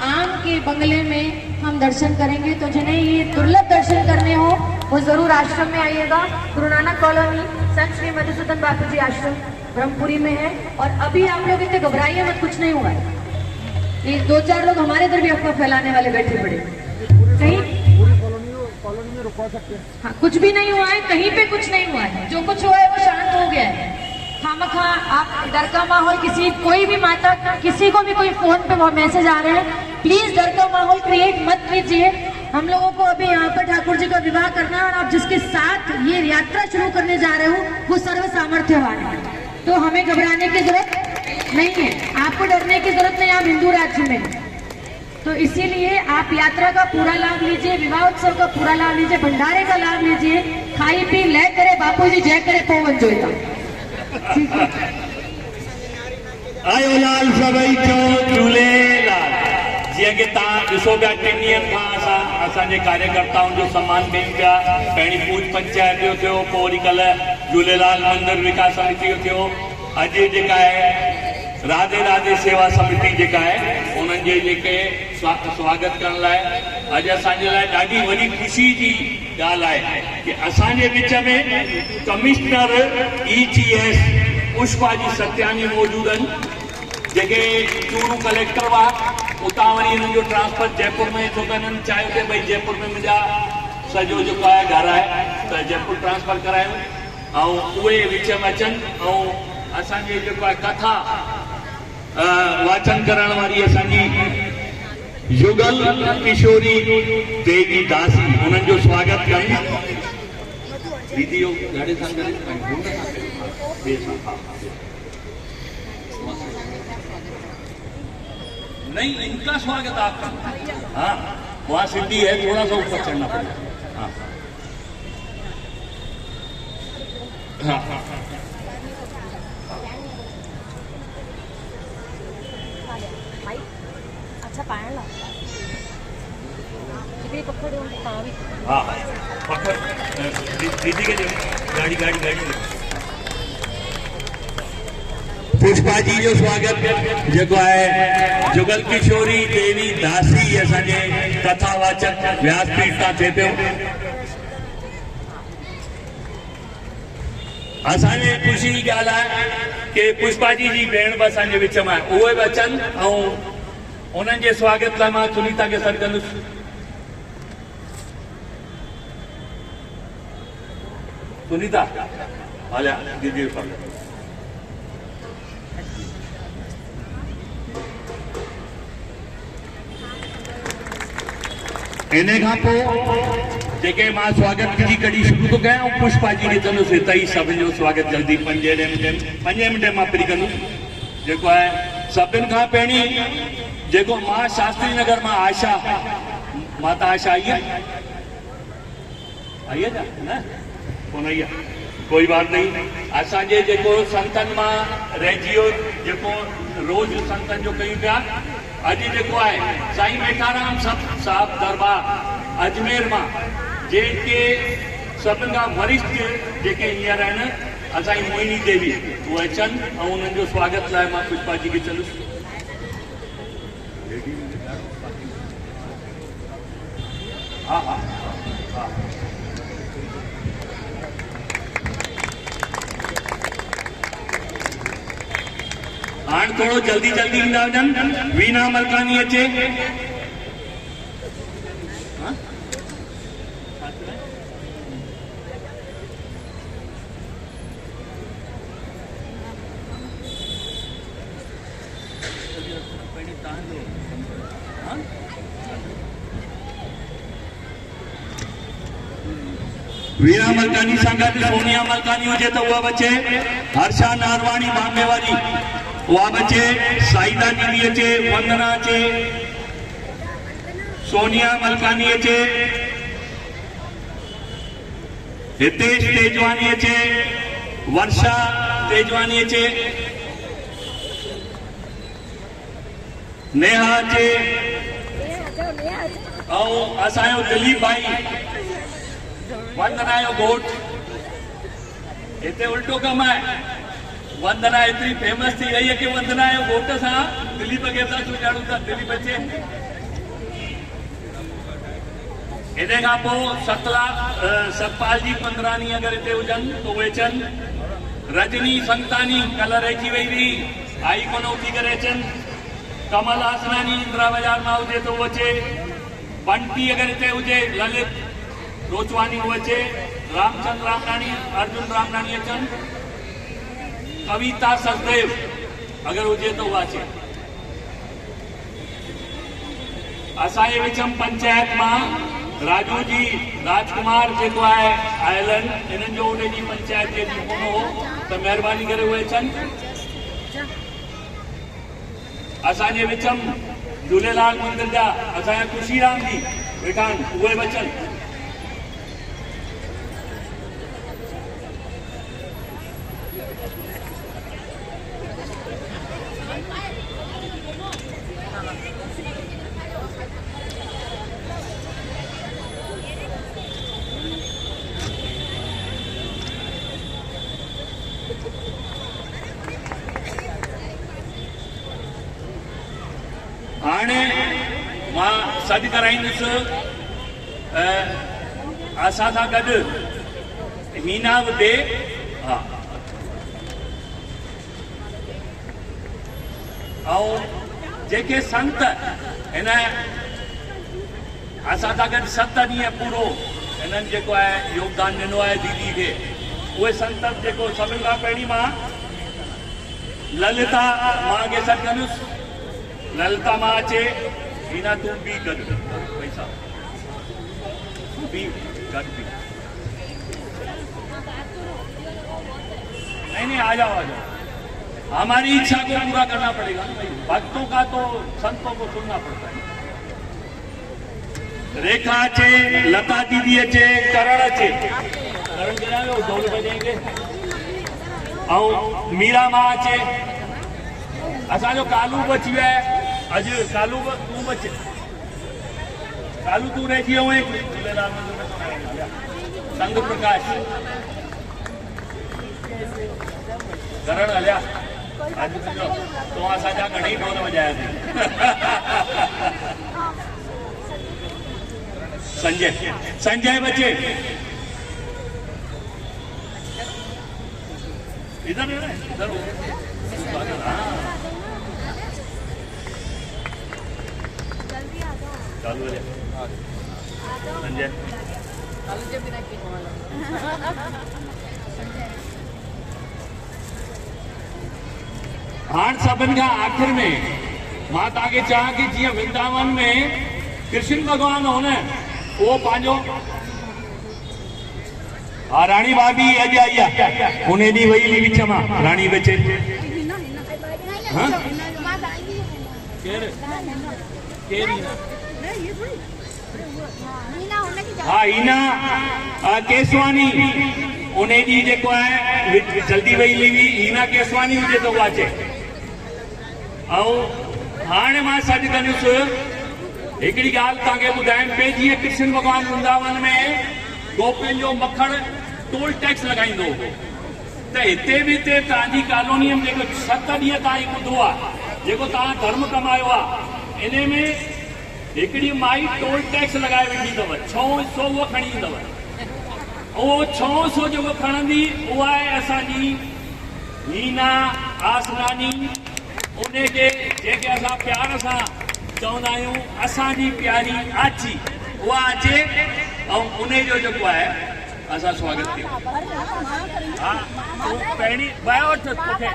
आम के बंगले में हम दर्शन करेंगे। तो जिन्हें ये दुर्लभ दर्शन करने हो वो जरूर आश्रम में आइएगा। गुरु नानक कॉलोनी, संत श्री मधुसूदन बापू जी आश्रम ब्रह्मपुरी में है। और अभी आप लोग इतने घबराइए मत, कुछ नहीं हुआ है। ये 2-4 लोग हमारे इधर भी अफवाह फैलाने वाले बैठे पड़े कहीं हाँ, कुछ भी नहीं हुआ है, कहीं पे कुछ नहीं हुआ है। जो कुछ हुआ है वो शांत हो गया है। खामखा आप डर का माहौल, कोई भी माता, किसी को भी कोई फोन पे वो मैसेज आ रहे हैं, प्लीज डर का माहौल क्रिएट मत कीजिए। हम लोगों को अभी यहाँ पर ठाकुर जी का विवाह करना है और आप जिसके साथ ये यात्रा शुरू करने जा रहे हो वो सर्व सामर्थ्यवान है, तो हमें घबराने की जरूरत नहीं है, आपको डरने की जरूरत नहीं। आप हिंदू राज्य में, तो इसीलिए आप यात्रा का पूरा लाभ लीजिए, विवाह उत्सव का पूरा लाभ लीजिए, भंडारे का लाभ लीजिए, खाई पी लय करे बापू जी जय करे पवन जोईता। ठीक है, आयो लाल सभई चो झूलेलाल। जीअं की तव्हां ॾिसो पिया 3 ॾींहंनि खां असांजे कार्यकर्ताउनि जो सम्मान ॾियनि पिया। पहिरीं पूज पंचायत जो थियो, पोइ वरी कल्ह झूलेलाल मंदिर विकास समिति जो थियो, अॼु जेका आहे राधे राधे सेवा समिति जेका आहे उन्हनि जे जेके स्वागत करण लाइ अॼु असांजे लाइ ॾाढी वॾी ख़ुशी जी ॻाल्हि आहे कि असांजे विच में कमिश्नर EGS पुष्पा जी सत्यानी मौजूद आहिनि, जेके चूरू कलेक्टर हुआ, उतां वरी हिननि जो ट्रांसफर जयपुर में, छो त हिननि चाहियो कि भई जयपुर में मुंहिंजा सॼो जेको आहे घर आहे त जयपुर ट्रांसफर करायूं ऐं उहे विच में अचनि ऐं असांजे जेको आहे कथा वाचन करण वारी असांजी युगल किशोरी देवी दासी, उन्हनि जो स्वागत कनि। दीदी गाड़ी सां नहीं, इनका स्वागत आप करना। हाँ, वहाँ सिद्धि है, थोड़ा सा ऊपर चढ़ना पड़ेगा। हाँ हाँ, अच्छा पायण ला हाँ पकड़ दीदी के गाड़ी गाड़ी गाड़ी पुष्पा जी जो स्वागत जेको है जुगल किशोरी देवी दासी असांजे कथा वाचक व्यासपीठ तां थिए पियो। असांजे ख़ुशी जी ॻाल्हि आहे कि पुष्पा जी भेण बि असांजे विच में आहे, उहे बि अचनि ऐं उन्हनि जे स्वागत लाइ मां सुनीता खे सॾु कंदुसि। सुनीता हलिया दीदी जो स्वागत। इन खां पोइ जेके मां स्वागत जी कड़ी शुरू थो कयां, पुष्पा जी खे चवंदुसि हिते ई सभिनि जो स्वागत जल्दी 5 मिंटे मां फ्री कंदुसि। जेको आहे सभिनि खां पहिरीं जेको मां शास्त्री नगर मां आशा, माता आशा आई है छा न कोन आई आहे, कोई बात नहीं। असांजे जेको संतनि मां रहिजी वियो, जेको रोज़ संतनि जो कयूं पिया, अॼु जेको आहे साईं मेठाराम साहब दरबार अजमेर मां जेके सभिनि खां वरिष्ठ जेके हींअर आहिनि असांजी मोहिनी देवी, उहे अचनि ऐं उन्हनि जो स्वागत लाइ मां पुष्पा जी खे चलुसि। हाँ हाँ हाँ, हाणे थोरो जल्दी जल्दी ईंदा वञनि। वीना मलकानी अचे। वीना मलकानी सां गॾु सोनिया मलकानी हुजे त उहा बचे, हर्षा नारवाणी बॉम्बे वारी उहा बचे, साइदा दीदी अचे, वंदना अचे, सोनिया मलकानी अचे, हितेश तेजवानी अचे, वर्षा तेजवानी अचे, नेहा अचे ऐं असांजो दिलीप भाई वंदना जो घोट। हिते उल्टो कम है, वंदना इतनी फेमस थी गई है कि वंदना जो घोट सां दिलीप खे असां सुञाणूं था। दिलीप अचे। इन खां पोइ सतपाल जी पंद्रानी अगर हिते हुजनि तो उहे अचनि। रजनी संतानी कल्ह रहिजी वई हुई, आई कोन उथी करे अचनि। कमल आसनानी इंदिरा बाजार मां हुजे तो वो अचे। बंटी अगर हिते हुजे, ललित रोचवानी वो अचे, रामचंद्र रामनाणी, अर्जुन रामनाणी अचन, कविता सचदेव अगर हुजे तो उहा अचे। असांजे विचम पंचायत मां राजू जी राजकुमार जेको आहे आइलैंड, इन्हनि जो उन जी पंचायत जे ॾींहुं कोन हो, त महिरबानी करे उहे अचनि। असांजे विचम झूलेलाल मंदिर जा असांजा खुशीराम जी वेठा आहिनि, उहे बि अचनि। हाणे मां सॾु कराईंदुसि असां सां गॾु मीना बि ॾे। हा, ऐं जेके संत हिन असां सां गॾु 7 ॾींहं पूरो हिननि जेको आहे योगदान ॾिनो आहे दीदी खे, उहे संत जेको सभिनि खां पहिरीं मां ललिता मां खे सॾु कंदुसि। ललिता मां अचे, हीना तूं बि गॾु पैसा बि गॾु बि नहीं आ जाओ आ जाओ। हमारी इच्छा को पूरा करना पड़ेगा, भक्तों का तो संतों को सुनना पड़ता है। रेखा अचे, लता दीदी अचे, करण अचे, करण गिरायो ढोल बजेंगे, और मीरा मां अचे। असांजो कालू बची वियो आहे, अॼु कालू तूं बच, कालू तूं रहिजी वियो आहीं झूलेलाल मंदिर में। संग प्रकाश करण हलिया अॼु तो असांजा घणेई ढोल वॼाया अथई। संजय बचे इधर इधर चालू है संजय हाण सभिनि खां आख़िर में मां तव्हांखे चाहियां कि जीअं वृंदावन में कृष्ण भगवान हो न, उहो पंहिंजो हा राणी भाभी अॼु आई आहे, उन ॾींहुं वई हली विच मां राणी बचे। हाँ हीना केसवानी उन ॾींहुं जेको आहे जल्दी वई हली हुई, हीना केसवानी हुजे तो अचे। ऐं हाणे मां सॾु कंदुसि हिकिड़ी ॻाल्हि तव्हांखे ॿुधाइण पे, जीअं कृष्ण भॻवान वृंदावन में गोपियुनि जो मखण टोल टैक्स लॻाईंदो हो, त हिते बि हिते तव्हांजी कॉलोनीअ में जेको 7 ॾींहं तव्हां ॿुधो आहे, जेको तव्हां धर्म कमायो आहे, इन में हिकिड़ी माई टोल टैक्स लॻाए वेंदी अथव, 600 उहो खणी ईंदव। उहो 600 जेको खणंदी उहा आहे असांजी हीना आसनानी, उनखे जेके असां प्यार सां चवंदा आहियूं असांजी प्यारी आची, उहा अचे ऐं उनजो जेको आहे असां स्वागत कयूं। हा तूं पहिरीं वयो वठि, तोखे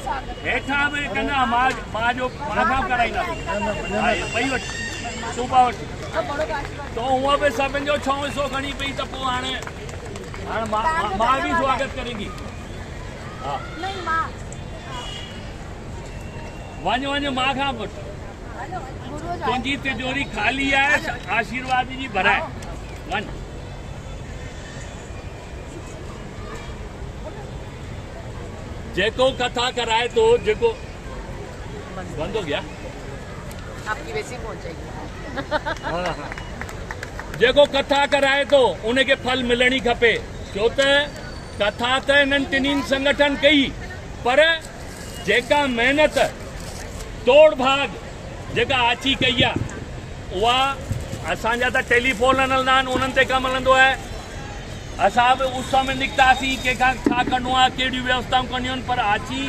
हेठां बि कंदा मां जो मां कराईंदासीं, ॿई वठि तूं पा वठि, तो हूअं बि सभिनि जो 600 खणी पई, त पोइ हाणे मां भी स्वागत करेंगी। हाँ वञ वञ मां खां पुछ, तुंहिंजी तिजोरी खाली है, आशीर्वाद जी भराए वञ। जेको कथा कराए तो जेको बंद हो गया आपकी वैसी पहुंच जाएगी। जेको कथा कराए तो उनके फल मिलणी खपे, छो त कथा त इन्हनि टिन्हिनि संगठन कई, पर जेका मेहनत तोड़ भाग जेका आची कई आहे उहा असांजा त टेलीफोन हलंदा आहिनि, उन्हनि ते कमु हलंदो आहे। असां बि उस में निकितासीं, कंहिंखां छा करिणो आहे, कहिड़ियूं व्यवस्थाऊं करणियूं आहिनि, पर आची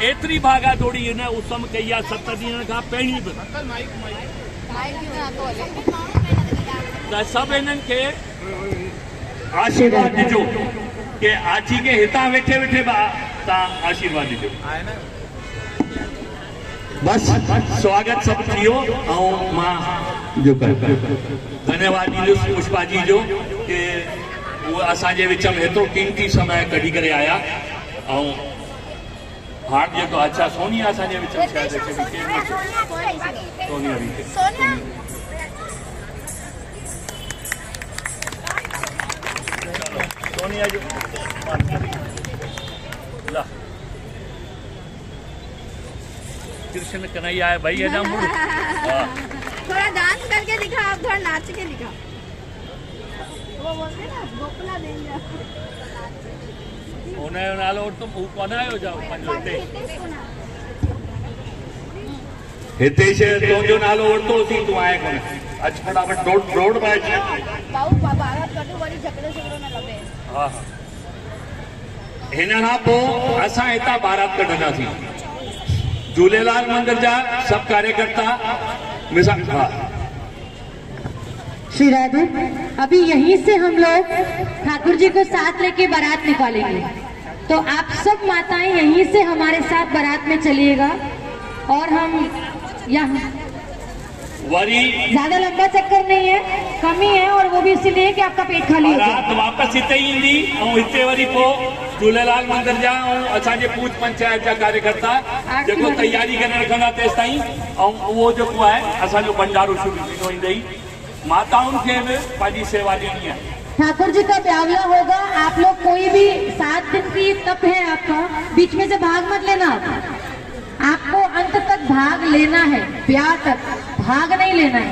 एतिरी भागा दौड़ी हिन उस में कई आहे 7 ॾींहनि खां पहिरीं बि। त सभु हिननि खे आशीर्वाद दीजो के आजी के हिता वेठे वेठे ता आशीर्वाद दीजो। बस स्वागत सब थियो ऐं मां जो कर धन्यवाद दींदुसि पुष्पा जी जो के वो असांजे विच में हेतिरो कीमती समय कढी करे आया ऐं हार्ट जेको अच्छा सोनिया असांजे विच में शायदि सोनिया बि सोनिया जो ला कृष्ण कन्हैया है भाई है ना मूड थोड़ा डांस करके दिखा, आप थोड़ा नाच के दिखा। वो बोलते ना गोपला देंगे उन्हें नालो और तुम कौन आयो जाओ पंजोते हितेश तो जो नालो और तो सी तू आए कोन आज फटाफट रोड बाय बाऊ भारत कटू वाली झगड़े झगड़ो न लगे। हां हिन खां पोइ असां हितां बारात कढंदासीं झूलेलाल मंदिर जा सब कार्यकर्ता मिसाल श्री राधे, अभी यहीं से हम लोग ठाकुर जी को साथ लेके बारात निकालेंगे, तो आप सब माताएं यहीं से हमारे साथ बारात में चलिएगा और हम यहाँ वरी ज्यादा लंबा चक्कर नहीं है, कमी है और वो भी इसीलिए कि आपका पेट खाली हो रात वापस हिते ईंदी ऐं हिते वरी पोइ झूलेलाल मंदिर जा ऐं असांजे पूज पंचायत जा कार्यकर्ता जेको तयारी करे रखंदा तेसि ताईं ऐं उहो जेको आहे असांजो भंडारो शुरू थींदो ईंदे ई माताउनि खे बि पंहिंजी सेवा ॾियणी आहे। ठाकुर जी का ब्यावला होगा, आप लोग कोई भी 7 दिन की तप है आपका, बीच में से भाग मत लेना। आपको अंत तक भाग लेना है, ब्याह तक भाग नहीं लेना है।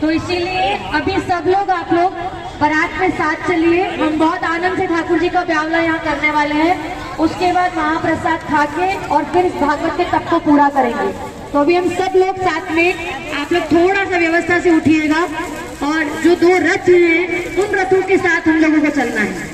तो इसीलिए अभी सब लोग आप लोग बारात में साथ चलिए। हम बहुत आनंद से ठाकुर जी का ब्यावला यहाँ करने वाले हैं, उसके बाद महाप्रसाद खा के और फिर इस भागवत के तप को पूरा करेंगे। तो अभी हम सब लोग साथ में, आप लोग थोड़ा सा व्यवस्था से उठिएगा और जो 2 रथ हैं उन रथों के साथ हम लोगों को चलना है।